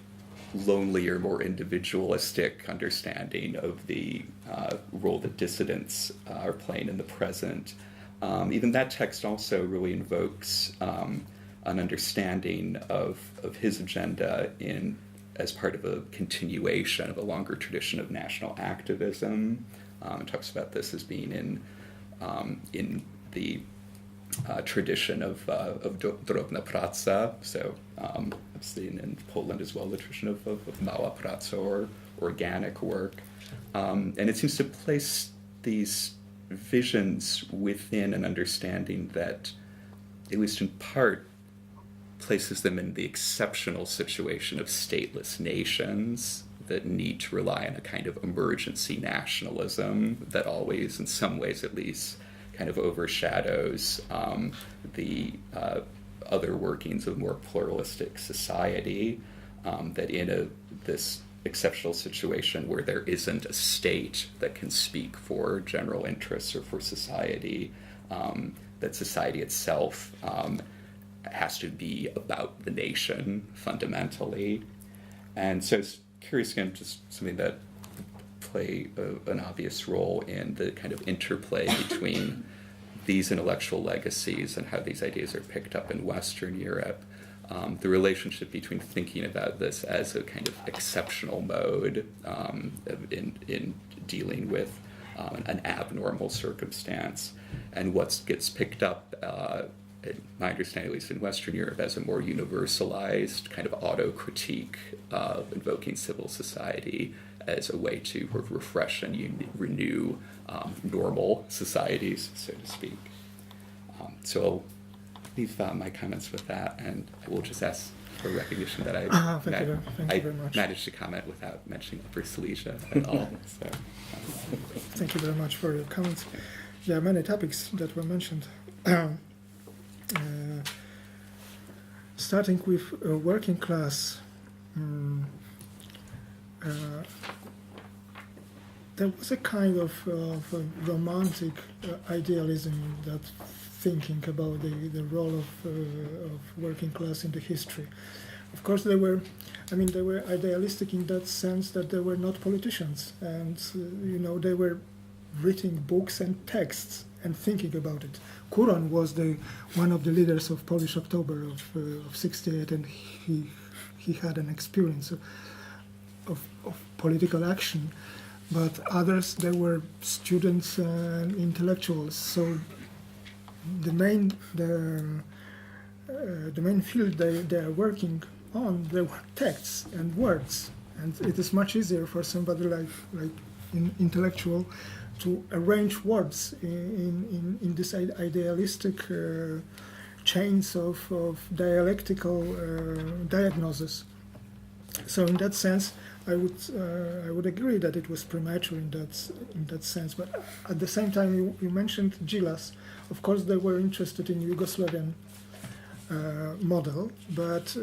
lonelier, more individualistic understanding of the role that dissidents are playing in the present. Even that text also really invokes an understanding of his agenda as part of a continuation of a longer tradition of national activism. It talks about this as being in the tradition of drobna praca, so obviously in Poland as well, the tradition of mała praca, or organic work. And it seems to place these visions within an understanding that, at least in part, places them in the exceptional situation of stateless nations that need to rely on a kind of emergency nationalism that always, in some ways at least, kind of overshadows the other workings of more pluralistic society, that in this exceptional situation where there isn't a state that can speak for general interests or for society, that society itself has to be about the nation fundamentally. And so it's curious, again, just something that play an obvious role in the kind of interplay between these intellectual legacies and how these ideas are picked up in Western Europe. The relationship between thinking about this as a kind of exceptional mode in dealing with an abnormal circumstance, and what gets picked up, in my understanding, at least in Western Europe, as a more universalized kind of auto-critique of invoking civil society as a way to refresh and renew normal societies, so to speak. So I'll leave my comments with that, and I will just ask for recognition that I thank you very much. managed to comment without mentioning Upper Silesia at all. So, Thank you very much for your comments. There are many topics that were mentioned. Starting with working class, there was a kind of romantic idealism that thinking about the role of working class in the history. Of course, they were idealistic in that sense that they were not politicians, and they were writing books and texts and thinking about it. Kuron was one of the leaders of Polish October of '68, and he had an experience of political action. But others, they were students and intellectuals. So the main field they are working on, they were texts and words, and it is much easier for somebody like an intellectual to arrange words in this idealistic chains of dialectical diagnosis. So in that sense, I would agree that it was premature in that sense. But at the same time, you mentioned Gilas. Of course, they were interested in Yugoslavian model, but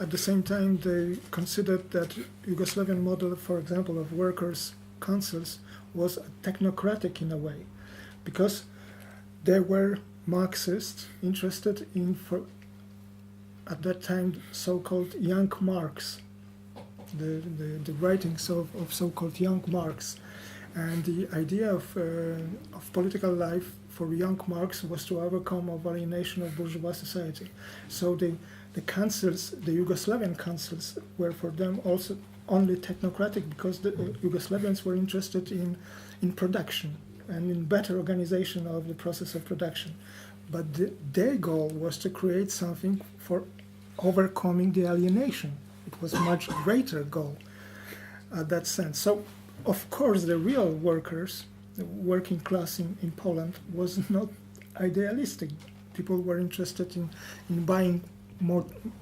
at the same time, they considered that Yugoslavian model, for example, of workers' councils, was technocratic in a way, because they were Marxists interested in, at that time, so-called young Marx, the writings of so-called young Marx, and the idea of political life for young Marx was to overcome alienation of bourgeois society. So the councils, the Yugoslavian councils, were for them also only technocratic, because the Yugoslavians were interested in production and in better organization of the process of production. But their goal was to create something for overcoming the alienation. It was a much greater goal at that sense. So, of course, the real workers, the working class in Poland, was not idealistic. People were interested in buying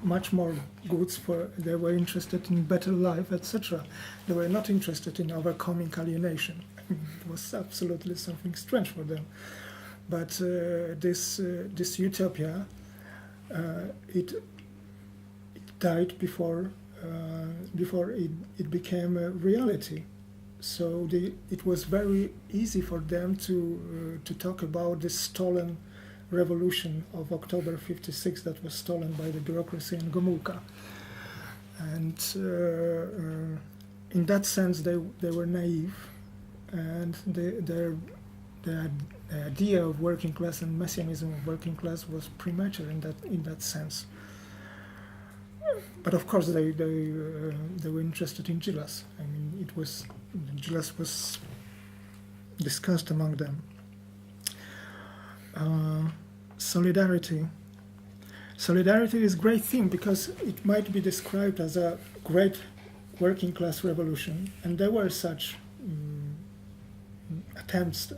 much more goods. They were interested in better life, etc. They were not interested in overcoming alienation. It was absolutely something strange for them. But this utopia, it died before it became a reality. So it was very easy for them to talk about this stolen revolution of October '56 that was stolen by the bureaucracy in Gomulka. And in that sense, they were naive, and idea of working class and messianism of working class was premature in that sense. But of course, they were interested in Gilas. I mean, Gilas was discussed among them. Solidarity is a great thing because it might be described as a great working class revolution, and there were such attempts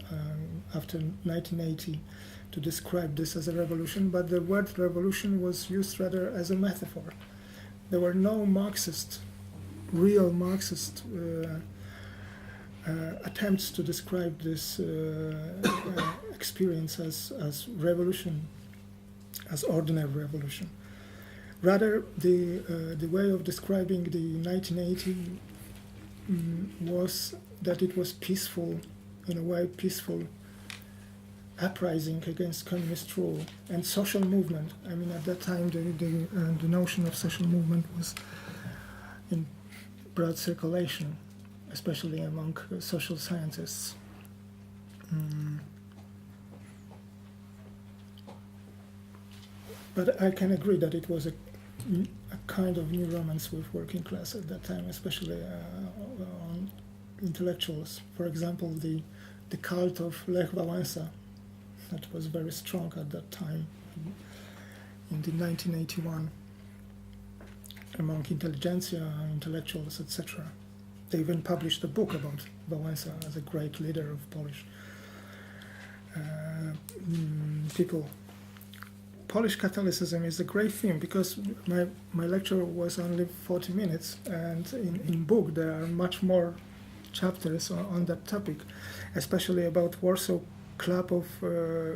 after 1980 to describe this as a revolution, but the word revolution was used rather as a metaphor. There were no real Marxist attempts to describe this experience as revolution, as ordinary revolution. Rather, the way of describing the 1980 was that it was peaceful, in a way peaceful uprising against communist rule and social movement. I mean, at that time, the notion of social movement was in broad circulation, especially among social scientists. But I can agree that it was a kind of new romance with working class at that time, especially on intellectuals. For example, the cult of Lech Wałęsa, that was very strong at that time in the 1981 among intelligentsia, intellectuals, etc. They even published a book about Wałęsa as a great leader of Polish people. Polish Catholicism is a great theme because my lecture was only 40 minutes, and in book there are much more chapters on that topic, especially about Warsaw Club of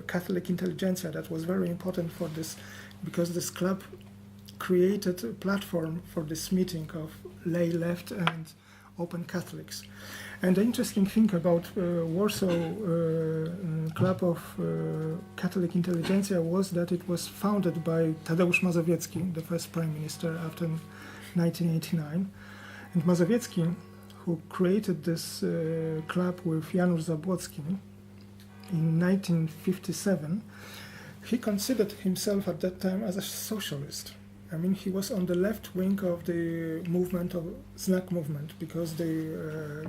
Catholic Intelligentsia. That was very important for this, because this club created a platform for this meeting of lay left and open Catholics. And the interesting thing about Warsaw Club of Catholic Intelligentsia was that it was founded by Tadeusz Mazowiecki, the first prime minister after 1989. And Mazowiecki, who created this club with Janusz Zabłocki in 1957, he considered himself at that time as a socialist. I mean, he was on the left wing of the movement, of Znak movement, because the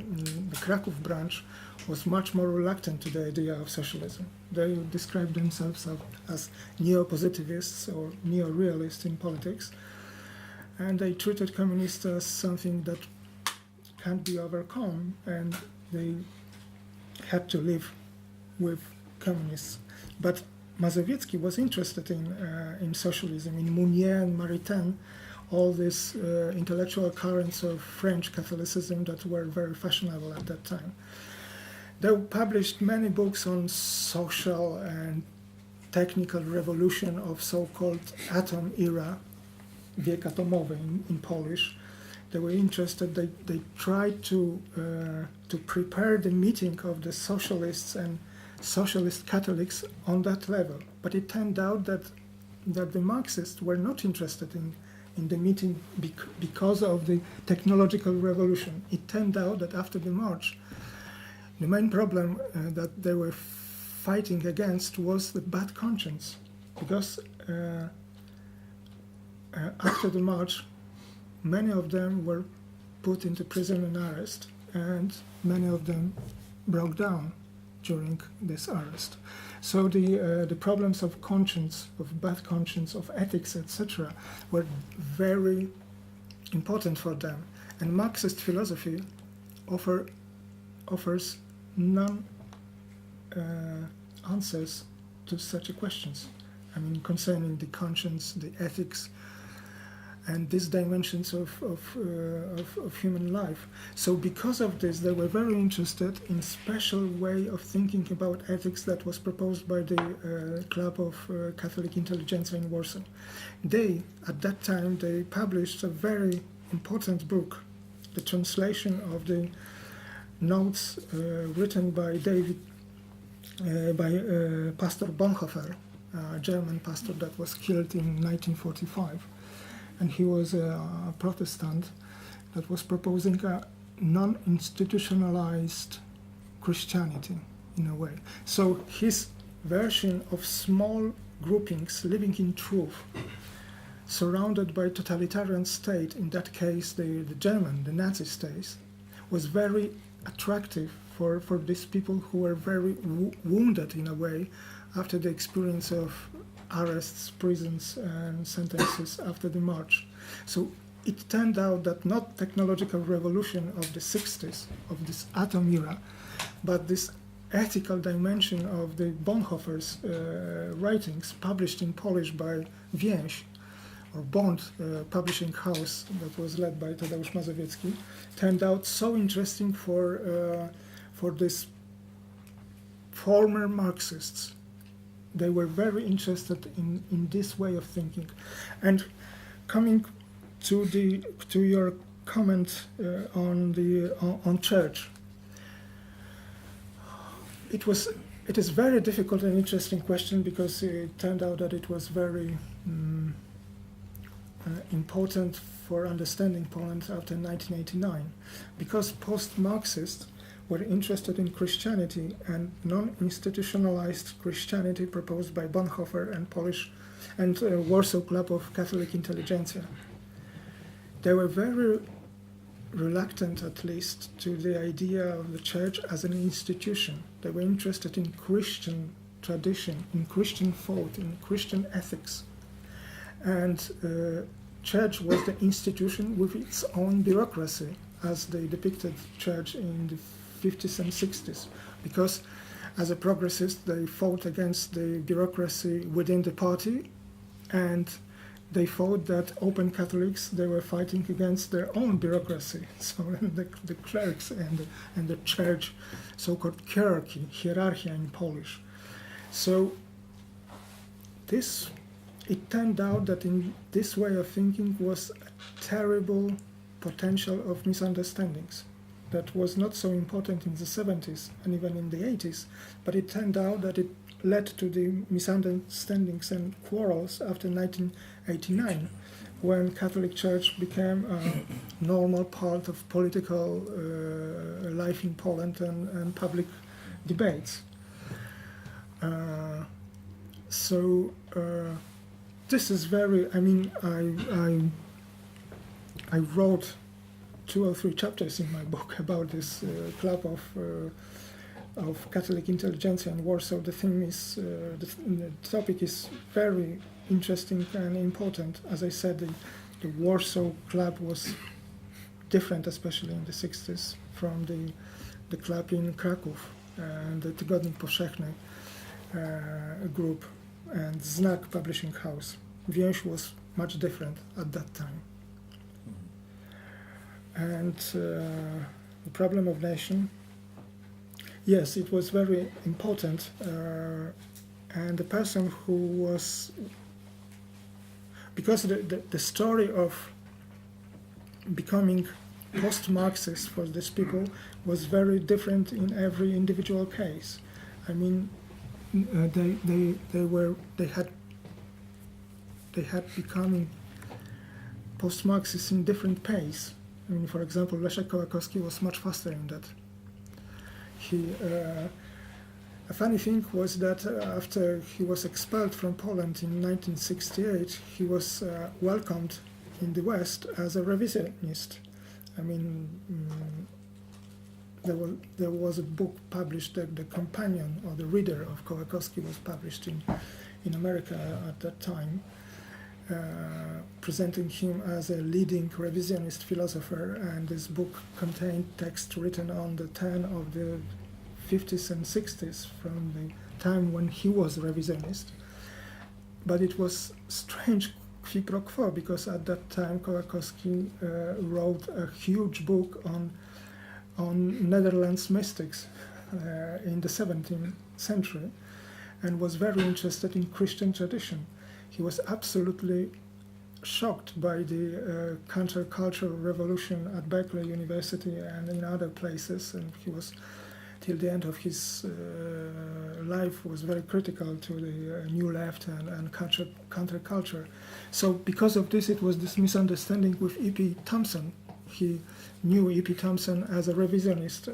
Kraków branch was much more reluctant to the idea of socialism. They described themselves as neo-positivists or neo-realists in politics, and they treated communists as something that can't be overcome, and they had to live with communists. But Mazowiecki was interested in socialism, in Mounier and Maritain, all these intellectual currents of French Catholicism that were very fashionable at that time. They published many books on social and technical revolution of so-called atom era, wiek atomowy in Polish. They were interested, they tried to prepare the meeting of the socialists and socialist Catholics on that level. But it turned out that the Marxists were not interested in the meeting because of the technological revolution. It turned out that after the march, the main problem that they were fighting against was the bad conscience. Because after the march, many of them were put into prison and arrest, and many of them broke down during this arrest. So the problems of conscience, of bad conscience, of ethics, etc., were very important for them. And Marxist philosophy offers none answers to such questions. I mean, concerning the conscience, the ethics, and these dimensions of human life. So because of this, they were very interested in special way of thinking about ethics that was proposed by the Club of Catholic Intelligentsia in Warsaw. They, at that time, they published a very important book, the translation of the notes written by Pastor Bonhoeffer, a German pastor that was killed in 1945. And he was a Protestant that was proposing a non-institutionalized Christianity in a way. So his version of small groupings living in truth, surrounded by totalitarian state, in that case the German, the Nazi states, was very attractive for these people who were very wounded in a way after the experience of arrests, prisons, and sentences after the march. So it turned out that not technological revolution of the 60s, of this atom era, but this ethical dimension of the Bonhoeffer's writings, published in Polish by Więź, or Bond publishing house that was led by Tadeusz Mazowiecki, turned out so interesting for these former Marxists. They were very interested in this way of thinking. And coming to your comment on church, it is very difficult and interesting question, because it turned out that it was very important for understanding Poland after 1989, because post-Marxists were interested in Christianity and non-institutionalized Christianity proposed by Bonhoeffer and Polish and Warsaw Club of Catholic Intelligentsia. They were very reluctant, at least, to the idea of the church as an institution. They were interested in Christian tradition, in Christian thought, in Christian ethics. And church was the institution with its own bureaucracy, as they depicted church in the 50s and 60s, because as a progressist they fought against the bureaucracy within the party, and they thought that open Catholics, they were fighting against their own bureaucracy. So the clerics and the church, so-called hierarchy in Polish. So it turned out that in this way of thinking was a terrible potential of misunderstandings that was not so important in the 70s and even in the 80s, but it turned out that it led to the misunderstandings and quarrels after 1989, when Catholic Church became a normal part of political life in Poland and public debates. This is very, I wrote 2 or 3 chapters in my book about this club of Catholic intelligentsia in Warsaw. The theme is, the topic is very interesting and important. As I said, the Warsaw Club was different, especially in the 60s, from the club in Kraków and the Tygodnik Powszechny group and Znak publishing house. Więź was much different at that time. And the problem of nation, yes, it was very important, and the person who was, because the story of becoming post-Marxist for these people was very different in every individual case. I mean, they had become post-Marxist in different pace. I mean, for example, Leszek Kołakowski was much faster in that. A funny thing was that after he was expelled from Poland in 1968, he was welcomed in the West as a revisionist. I mean, there was a book published, the companion or the reader of Kołakowski was published in America at that time, presenting him as a leading revisionist philosopher, and this book contained text written on the turn of the 50s and 60s, from the time when he was revisionist. But it was strange qui pro quo, because at that time Kołakowski wrote a huge book on Netherlands mystics in the 17th century, and was very interested in Christian tradition. He was absolutely shocked by the countercultural revolution at Berkeley University and in other places, and he was, till the end of his life, was very critical to the New Left and counterculture. So because of this, it was this misunderstanding with E.P. Thompson. He knew E.P. Thompson as a revisionist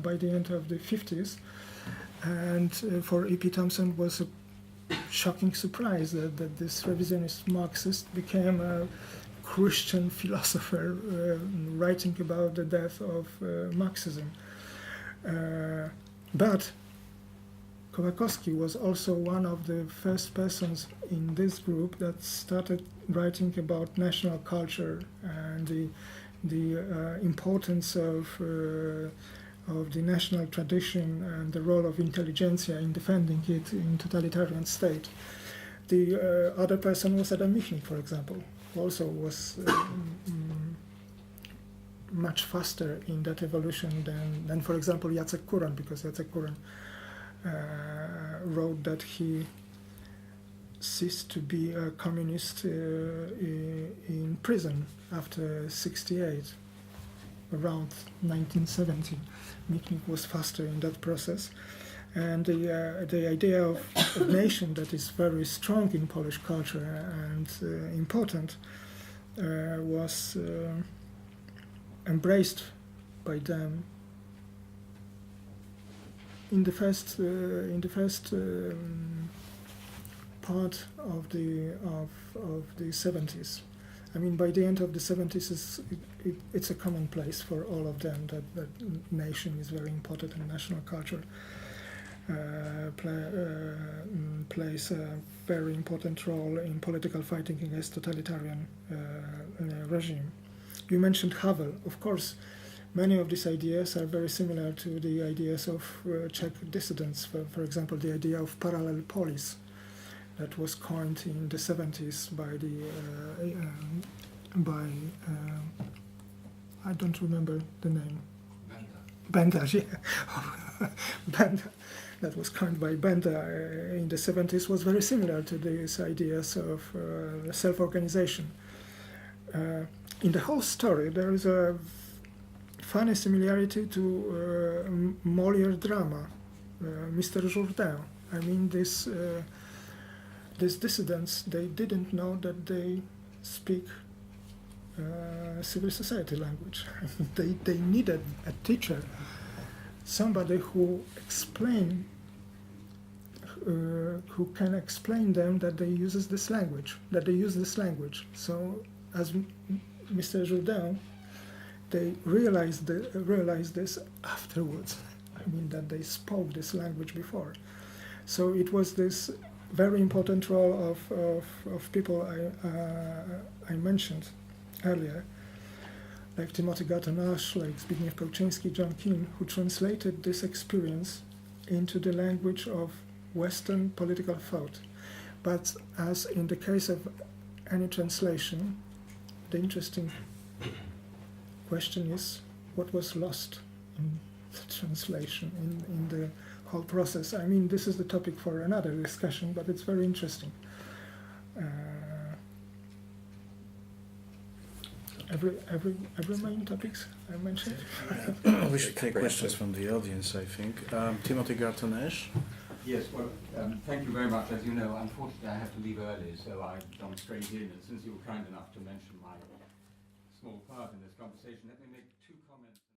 by the end of the 50s, And for E.P. Thompson was a shocking surprise that this revisionist Marxist became a Christian philosopher writing about the death of Marxism. But Kołakowski was also one of the first persons in this group that started writing about national culture and the importance of the national tradition and the role of intelligentsia in defending it in totalitarian state. The other person was Adam Michnik, for example, who also was much faster in that evolution than for example, Jacek Kuran, because Jacek Kuran wrote that he ceased to be a communist in prison after 1968, around 1970. Michnik was faster in that process. And the idea of a nation that is very strong in Polish culture and important was embraced by them in the first part of the 70s. I mean, by the end of the 70s, it's a commonplace for all of them that nation is very important and national culture plays a very important role in political fighting against totalitarian regime. You mentioned Havel. Of course, many of these ideas are very similar to the ideas of Czech dissidents. For example, the idea of parallel polis that was coined in the 70s by I don't remember the name. Benda, yeah. Benda, that was coined by Benda in the 70s, was very similar to these ideas of self-organization. In the whole story, there is a funny similarity to Molière drama, Mr. Jourdain. I mean, these dissidents, they didn't know that they speak civil society language. They needed a teacher, somebody who can explain them that they use this language. So, as Mr. Jourdain, they realized this afterwards. I mean, that they spoke this language before. So it was this very important role of people I mentioned earlier, like Timothy Garton-Ash, like Zbigniew Pełczyński, John Keane, who translated this experience into the language of Western political thought. But as in the case of any translation, the interesting question is what was lost in the translation, in the whole process. I mean, this is the topic for another discussion, but it's very interesting. Every main topics I mentioned. We should take questions from the audience, I think. Timothy Garton-Ash. Yes, well, thank you very much. As you know, unfortunately, I have to leave early, so I've jumped straight in. And since you were kind enough to mention my small part in this conversation, let me make two comments.